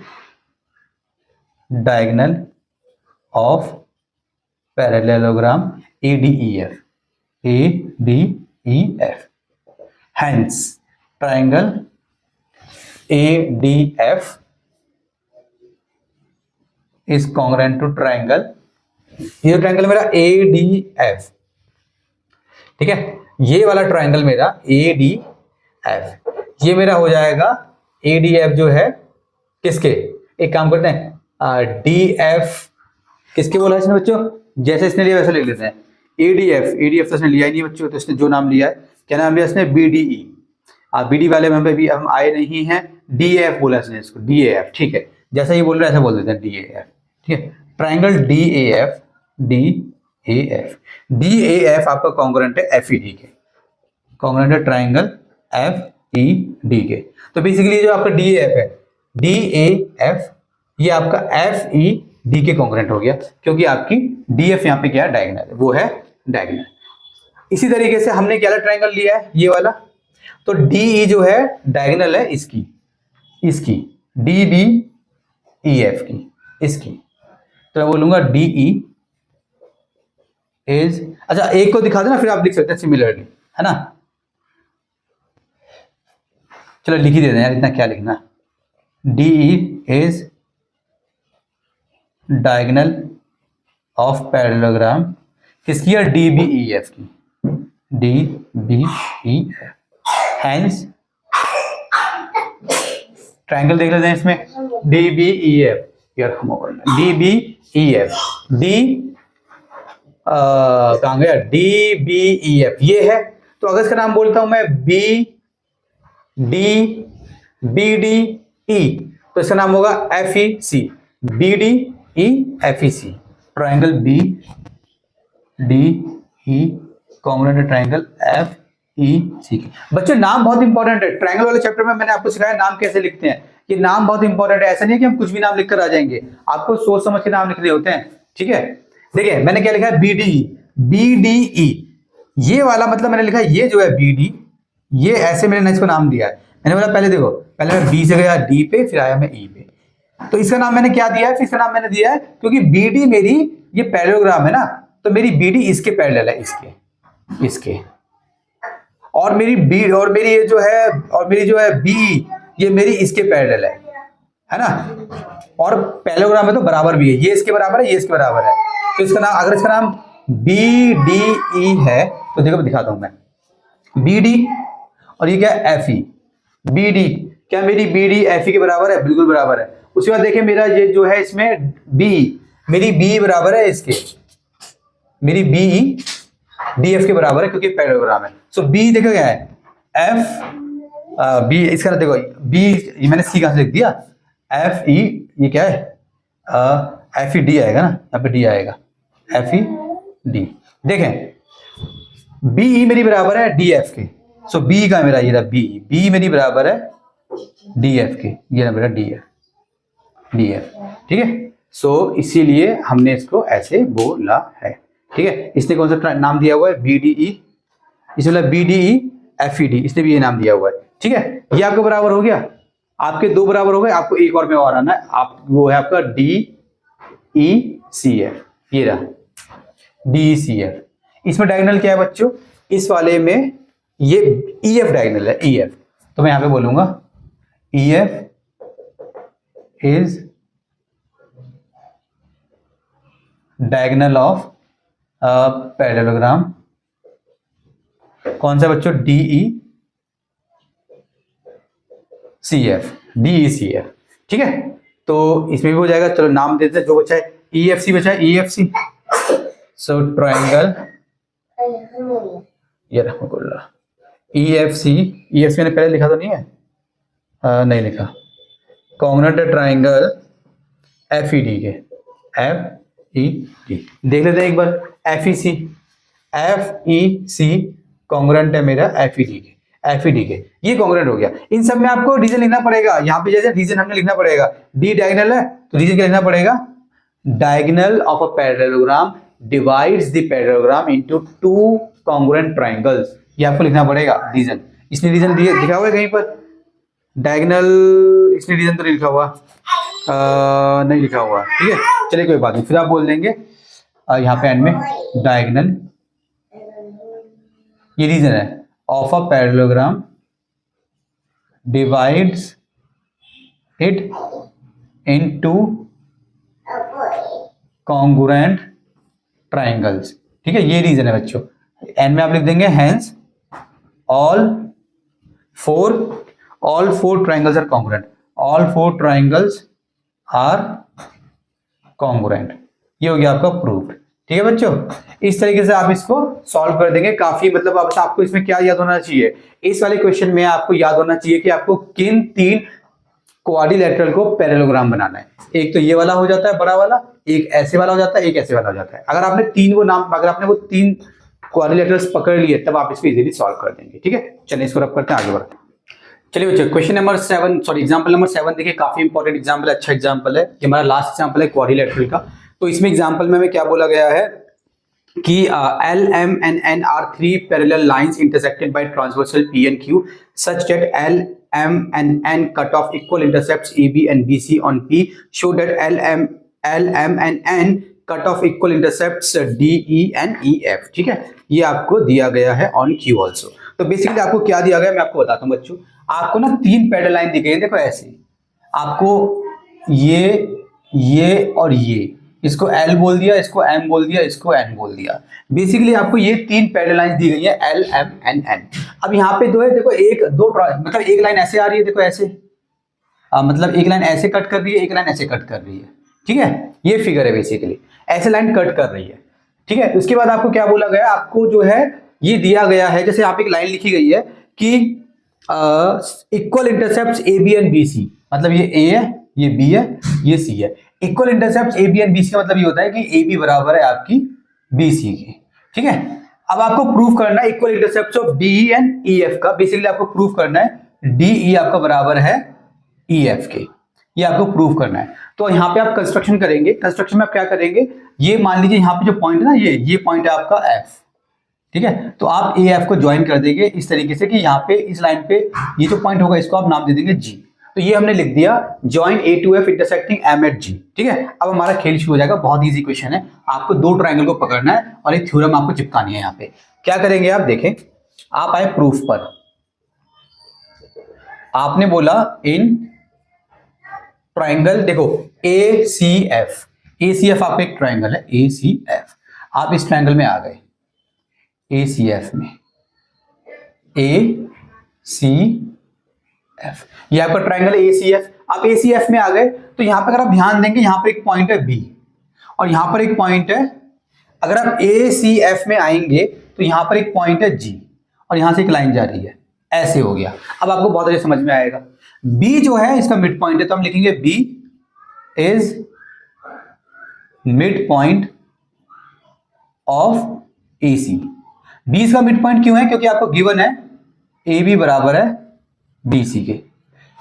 diagonal of parallelogram ADEF, hence triangle ADF is congruent to triangle, ये ट्राइंगल मेरा ADF। ठीक है, ये वाला ट्राइंगल मेरा ADF, ये मेरा हो जाएगा ADF जो है किसके? एक काम करते हैं, DF किसके बोला इसने बच्चों? जैसे इसने लिया वैसे लिख लेते हैं। ADF तो इसने लिया ही नहीं बच्चों, तो इसने जो नाम लिया है, क्या नाम लिया इसने? BDE। BD वाले में भी हम आए नहीं हैं, DAF बोला इसने इसको, DAF। ठीक है, जैसा ये बोल रहा है ऐसा बोल देते हैं, DAF। ठीक है, ट्राइंगल DAF आपका कॉन्ग्रुएंट है FED के, कॉन्ग्रुएंट है ट्राइंगल FED के। तो बेसिकली जो आपका DAF है, DAF ये आपका FED के कॉन्ग्रुएंट हो गया, क्योंकि आपकी DF यहाँ पे क्या है? डायगोनल है, वो है डायगोनल। इसी तरीके से हमने क्या ट्राइंगल लिया है? ये वाला। तो DE जो है डायगोनल है इसकी DDEF की, इसकी। तो मैं बोलूंगा DE इज, अच्छा एक को दिखा देना, फिर आप लिख सकते हैं सिमिलरली, है ना। चलो लिख ही देते हैं यार, इतना क्या लिखना। DE is diagonal of parallelogram किसकी है? DBEF की, DBEF। हैंस ट्राइंगल देख लेते हैं इसमें, DBEF, DBEF, कहां गया? DBEF ये है। तो अगर इसका नाम बोलता हूं मैं BDE, तो इसका नाम होगा FEC, BDEFEC, triangle BDE congruent triangle FEC। बच्चों नाम बहुत इंपॉर्टेंट है। ट्राइंगल वाले चैप्टर में मैंने आपको सिखाया नाम कैसे लिखते हैं। ये नाम बहुत इंपॉर्टेंट है, ऐसा नहीं है कि हम कुछ भी नाम लिखकर आ जाएंगे, आपको सोच समझ के नाम लिखने होते हैं। ठीक है, देखिए मैंने क्या लिखा है? BDE, ये वाला मतलब मैंने लिखा है ये जो है BD, ये ऐसे मैंने इसको नाम दिया है। मैंने बोला पहले देखो, पहले मैं B से गया D पे, फिर आया मैं E पे, तो इसका नाम मैंने क्या दिया है? फिर इसका नाम मैंने दिया है क्योंकि BD मेरी ये पैरेललोग्राम है ना, तो मेरी BD इसके पैरेलल है, इसके, और मेरी ये जो है, और मेरी जो है BE ये मेरी इसके पैरेलल है ना। और पैरेललोग्राम में तो बराबर भी है, ये इसके बराबर है, ये इसके बराबर है। तो इसका नाम, अगर इसका नाम BDE है तो देखो दिखाता हूं मैं, BD और ये क्या है? FE, BD क्या मेरी बी डी एफ ई के बराबर है? बिल्कुल बराबर है। उसके बाद देखिए मेरा ये जो है इसमें बी, मेरी बी बराबर है इसके, मेरी बी डी एफ के बराबर है क्योंकि पैरेललोग्राम है। सो बी देखो क्या है, एफ बी, इसका देखो बी, ये मैंने सी कहां से लिख दिया, एफ ई, ये क्या है एफ ई डी आएगा ना, यहाँ पे डी आएगा, एफ ई डी। देखें बी मेरी बराबर है डी एफ के, सो बी का मेरा ये रहा बी, बी मेरी बराबर है डी एफ के, ये ना मेरा डी एफ, डी एफ, ठीक है। सो इसीलिए हमने इसको ऐसे बोला है, ठीक है। इसने कौन सा नाम दिया हुआ है, बी डी ई, इसमें B D E F E D, इसने भी ये नाम दिया हुआ है, ठीक है। ये आपका बराबर हो गया, आपके दो बराबर हो गए, आपको एक और में और आना है, आप वो है आपका डी ई सी एफ, ये रहा डी ई सी एफ। इसमें डायगोनल क्या है बच्चों, इस वाले में ये ई एफ डायगोनल है, ई एफ, तो मैं यहां पे बोलूंगा E F is diagonal of parallelogram, कौन सा बच्चों, D E C F, D E C F, ठीक है। तो इसमें भी हो जाएगा, चलो नाम देते हैं, जो बचा है ई एफ सी बचा है, E F C. So triangle, ये रहा E F C, E F C मैंने पहले लिखा तो नहीं है, नहीं लिखा, congruent triangle F E D के, एफ ई डी, देख लेते हैं एक बार, F E C, F E सी कॉन्ग्रुएंट है मेरा एफ ई डी के, एफ ई डी के, ये कॉन्ग्रुएंट हो गया। इन सब में आपको रीजन लिखना पड़ेगा, यहाँ पे जैसे रीजन हमने लिखना पड़ेगा, डी डायगोनल है तो रीजन क्या लिखना पड़ेगा, diagonal of a parallelogram divides the parallelogram into two congruent triangles, ये आपको लिखना पड़ेगा रीजन। इसने रीजन लिखा हुआ है कहीं पर, डायगोनल, इसने रीजन तो नहीं लिखा हुआ, नहीं लिखा हुआ, ठीक है, चलिए कोई बात नहीं, फिर आप बोल देंगे यहाँ पे एंड में डायगोनल, ये रीजन है of a parallelogram divides it into congruent triangles, ठीक है, ये रीजन है बच्चों। एंड में आप लिख देंगे hence all four triangles are congruent, all four triangles are congruent, ये हो गया आपका प्रूफ, ठीक है बच्चों। इस तरीके से आप इसको सॉल्व कर देंगे, काफी मतलब अब आपको इसमें क्या याद होना चाहिए, इस वाले क्वेश्चन में आपको याद होना चाहिए कि आपको किन तीन क्वाड्रिलेटरल को पैरेललोग्राम बनाना है। एक तो ये वाला हो जाता है बड़ा वाला, एक ऐसे वाला हो जाता है, एक ऐसे वाला हो जाता है। अगर आपने तीन वो नाम, अगर आपने वो तीन क्वाड्रिलेटरल्स पकड़ लिए तब आप इसको इजीली सॉल्व कर देंगे, ठीक है। चलिए इसको रब करते हैं, आगे बढ़ते हैं। चलिए बच्चों question number 7, sorry example number 7 देखिए, काफी इंपॉर्टेंट एग्जांपल है, अच्छा एग्जांपल है, ये हमारा लास्ट एग्जांपल है क्वाड्रिलेटरल का। तो इसमें एग्जांपल में हमें क्या बोला गया है कि L, M and N are three parallel lines intersected by transversal P and Q such that L, M and N cut off equal intercepts AB and BC on P. Show that L, M and N cut off equal intercepts D, E and EF, ठीक है। ये आपको दिया गया है on Q also। तो बेसिकली आपको क्या दिया गया मैं आपको बताता हूँ बच्चों। आपको ना तीन पैरेलल लाइन दी गई है, देखो ऐसे, आपको ये और ये, इसको L बोल दिया, इसको M बोल दिया, इसको N बोल दिया। बेसिकली आपको ये तीन पैरेलल लाइंस दी गई है L, M and N। अब यहाँ पे दो है, देखो एक दो, मतलब एक लाइन ऐसे आ रही है, देखो ऐसे, मतलब एक लाइन ऐसे कट कर रही है, एक लाइन ऐसे कट कर रही है, ठीक है, ये फिगर है बेसिकली, ऐसे लाइन कट कर रही है, ठीक है। उसके बाद आपको क्या बोला गया, आपको जो है ये दिया गया है, जैसे यहाँ पे एक लाइन लिखी गई है कि equal intercept A B and B C, मतलब ये ए है, ये बी है, ये सी है। Equal intercept A B and B C का मतलब ये होता है कि ए बी बराबर है आपकी बी सी की, ठीक है। अब आपको प्रूफ करना है equal intercept of D E and E F का, बेसिकली आपको प्रूफ करना है डी ई आपका बराबर है ई एफ के, ये आपको प्रूफ करना है। तो यहाँ पे आप कंस्ट्रक्शन करेंगे, कंस्ट्रक्शन में आप क्या करेंगे, ये मान लीजिए यहाँ पे जो पॉइंट है ना, ये पॉइंट है आपका एफ, ठीक है। तो आप ए एफ को ज्वाइन कर देंगे इस तरीके से कि यहाँ पे इस लाइन पे ये जो पॉइंट होगा इसको आप नाम दे देंगे जी। तो ये हमने लिख दिया join A to F intersecting M at G, ठीक है। अब हमारा खेल शुरू हो जाएगा, बहुत इजी क्वेश्चन है, आपको दो ट्रायंगल को पकड़ना है और एक थ्योरम आपको चिपकानी है। यहाँ पे क्या करेंगे आप देखें, आप आए प्रूफ पर, आपने बोला इन ट्रायंगल, देखो ए सी एफ आपका एक ट्रायंगल है ए सी एफ, आप इस ट्रायंगल में आ गए ए सी एफ में, ए सी एफ। ये आपका ट्राइंगल ए सी एफ। आप ए सी एफ में आ गए तो यहां पर अगर आप ध्यान देंगे यहां पर एक पॉइंट है बी और यहां पर एक पॉइंट है, अगर आप ए सी एफ में आएंगे तो यहां पर एक पॉइंट है जी और यहां से एक लाइन जा रही है, ऐसे हो गया। अब आपको बहुत अच्छे समझ में आएगा। बी जो है इसका मिड पॉइंट है तो हम लिखेंगे B is mid point of A C. B इसका मिड पॉइंट क्यों है? क्योंकि आपको गिवन है ए बी बराबर है बी सी के,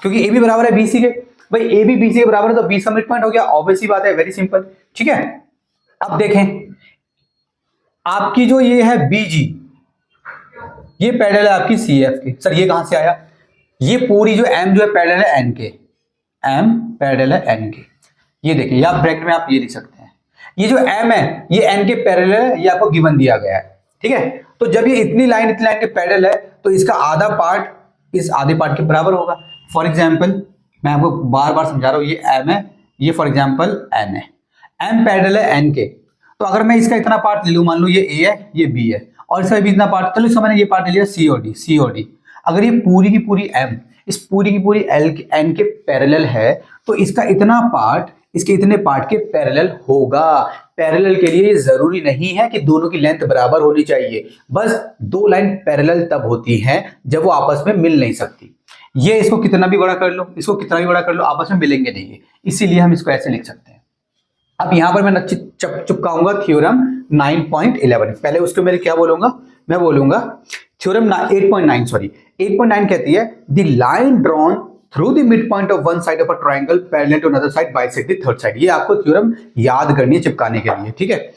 क्योंकि ए बी बराबर है बी सी के, भाई ए बी बी सी के बराबर है तो बी का मिड पॉइंट हो गया। ऑब्वियस सी बात है, वेरी सिंपल। ठीक है, अब देखें आपकी जो ये है बी जी, ये पैरेलल है आपकी सी एफ के। सर ये कहां से आया? ये पूरी जो एम जो है पैरेलल है एन के, एम पैरेलल है एन के। ये देखिए, या ब्रैकेट में आप ये लिख सकते हैं, ये जो एम है ये एन के पैरेलल है, ये आपको गिवन दिया गया है। ठीक है, तो जब ये इतनी लाइन के पैरेलल है तो इसका आधा पार्ट इस आधे पार्ट के बराबर होगा। फॉर एग्जाम्पल मैं आपको बार बार समझा रहा हूं, ये एम है, ये फॉर एग्जाम्पल एन है, एम पैरेलल है एन के, तो अगर मैं इसका इतना पार्ट ले लूं, मान लो ये ए है ये बी है और इसका भी इतना पार्ट, चलो इसका मैंने ये पार्ट ले लिया सी और डी, सी और डी। अगर ये पूरी की पूरी एम इस पूरी की पूरी एल एन के पैरेलल है तो इसका इतना पार्ट इसके इतने पार्ट के पैरेलल होगा। पैरेलल के लिए जरूरी नहीं है कि दोनों की लेंथ बराबर होनी चाहिए, बस दो लाइन पैरेलल तब होती हैं जब वो आपस में मिल नहीं सकती। ये इसको कितना भी बड़ा कर लो, इसको कितना भी बड़ा कर लो, आपस में मिलेंगे नहीं, इसीलिए हम इसको ऐसे लिख सकते हैं। अब यहां पर मैं चिपकाऊंगा थ्योरम 9.11। पहले उसको मेरे क्या बोलूंगा? मैं बोलूंगा थ्योरम 8.9, सॉरी 8.9 कहती है the line drawn through the mid point of one side of a triangle parallel to another side bisect the third side. ये आपको थ्योरम याद करनी है चिपकाने के लिए। ठीक है,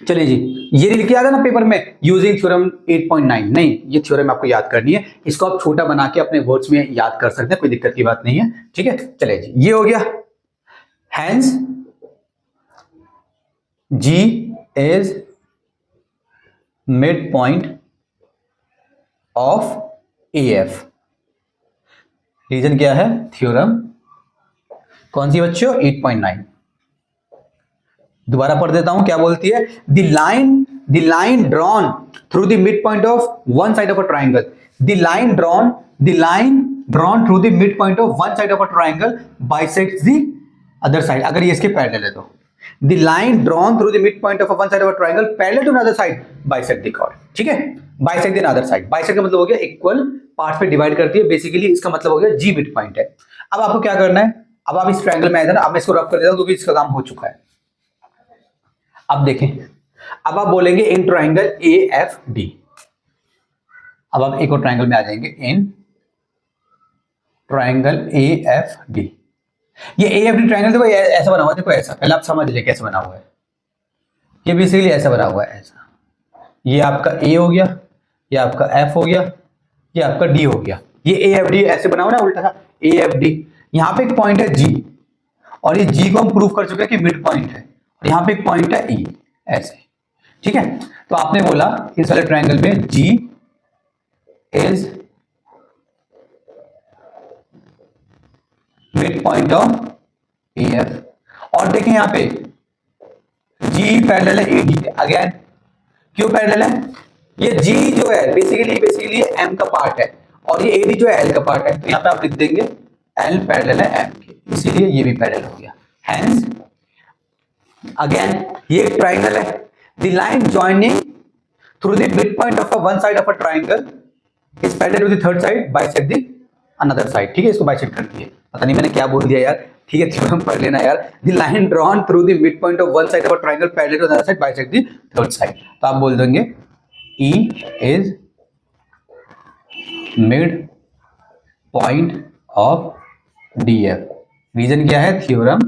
चलिए जी, ये लिख के आ ना पेपर में यूजिंग थ्योरम 8.9, नहीं ये थ्योरम आपको याद करनी है। इसको आप छोटा बना के अपने वर्ड्स में याद कर सकते हैं, कोई दिक्कत की बात नहीं है। ठीक है, चलिए जी, ये हो गया। Hence G is midpoint of AF। Reason क्या है? थ्योरम कौन सी बच्चों? 8.9। दोबारा पढ़ देता हूं, क्या बोलती है? The line drawn through the mid point of one side of a triangle, the line drawn through the mid point of one side of a triangle bisects the other side. अगर ये इसके पैरेलल है तो the line drawn through the midpoint of one side of a triangle parallel to another side bisect the chord। ठीक है, bisect the other side। bisect का मतलब हो गया इक्वल पार्ट पे डिवाइड करती है, बेसिकली इसका मतलब हो गया जी मिड पॉइंट है। अब आपको क्या करना है? अब आप इस ट्रायंगल में आए थे ना, अब मैं इसको रब कर देता हूं क्योंकि इसका काम हो चुका है। अब देखें, अब आप बोलेंगे in triangle A F D. अब आप एक और ट्रायंगल में आ जाएंगे, in triangle A F D. ये ए एफ डी ट्राइंगल देखो ऐसा बना हुआ है, देखो ऐसा, पहले आप समझ ले कैसे बना हुआ है। ये बेसिकली ऐसा बना हुआ है, ऐसा। ये आपका ए हो गया, ये आपका एफ हो गया, ये आपका डी हो गया। ये ए एफ डी ऐसे बना हुआ ना उल्टा सा, ए एफ डी। यहाँ पे एक पॉइंट है जी और ये जी को हम प्रूव कर चुके हैं कि मिड पॉइंट है, और यहाँ पे एक पॉइंट है ई, ऐसे। ठीक है, तो आपने बोला इस वाले ट्राइंगल में G is mid point of F. और देखें यहां पे जी पैरेलल है एडी के। अगेन क्यों पैरेलल है? ये जी जो है बेसिकली एम का पार्ट है और ये एडी जो है एल का पार्ट है, तो यहां पे आप लिख देंगे एल पैरेलल है एम के, इसीलिए ये भी पैरेलल हो गया। हेंस अगेन ये एक ट्राइंगल है, the line joining through the mid point of one side of a triangle is parallel to the third side bisect the another side. ठीक है, इसको बाइसेक्ट करती है। पता नहीं मैंने क्या बोल दिया यार। ठीक है, थ्योरम पढ़ लेना यार। The line drawn through the mid point of one side of a triangle parallel to the other side bisect the third side. तो आप बोल देंगे E is mid point of DF। Reason क्या है? थ्योरम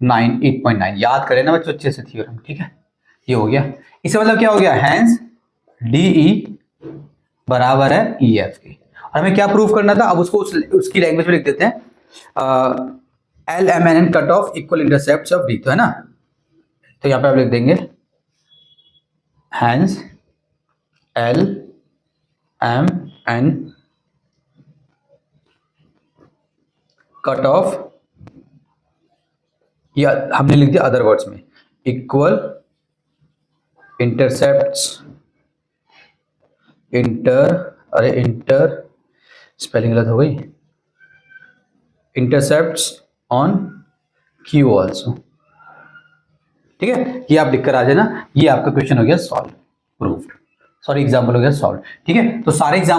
8.9। याद कर लेना बच्चों अच्छे से थ्योरम। ठीक है, ये हो गया। इसका मतलब क्या हो गया? हैंस DE बराबर है EF के। और हमें क्या प्रूव करना था? अब उसको उसकी लैंग्वेज में लिख देते हैं, L M N N cut off equal intercept of D, तो है ना। तो यहां पे आप लिख देंगे hence L M N cut off, या हमने लिख दिया अदर वर्ड्स में इक्वल इंटरसेप्ट्स इंटर स्पेलिंग गलत हो गई, इंटरसेप्ट्स ऑन क्यू ऑल्सो। ठीक है, ये आप लिखकर आ जाना, ये आपका क्वेश्चन हो गया सॉल्व, प्रूव्ड, सॉरी एग्जाम्पल हो गया सॉल्व। ठीक है, तो सारे एग्जाम्पल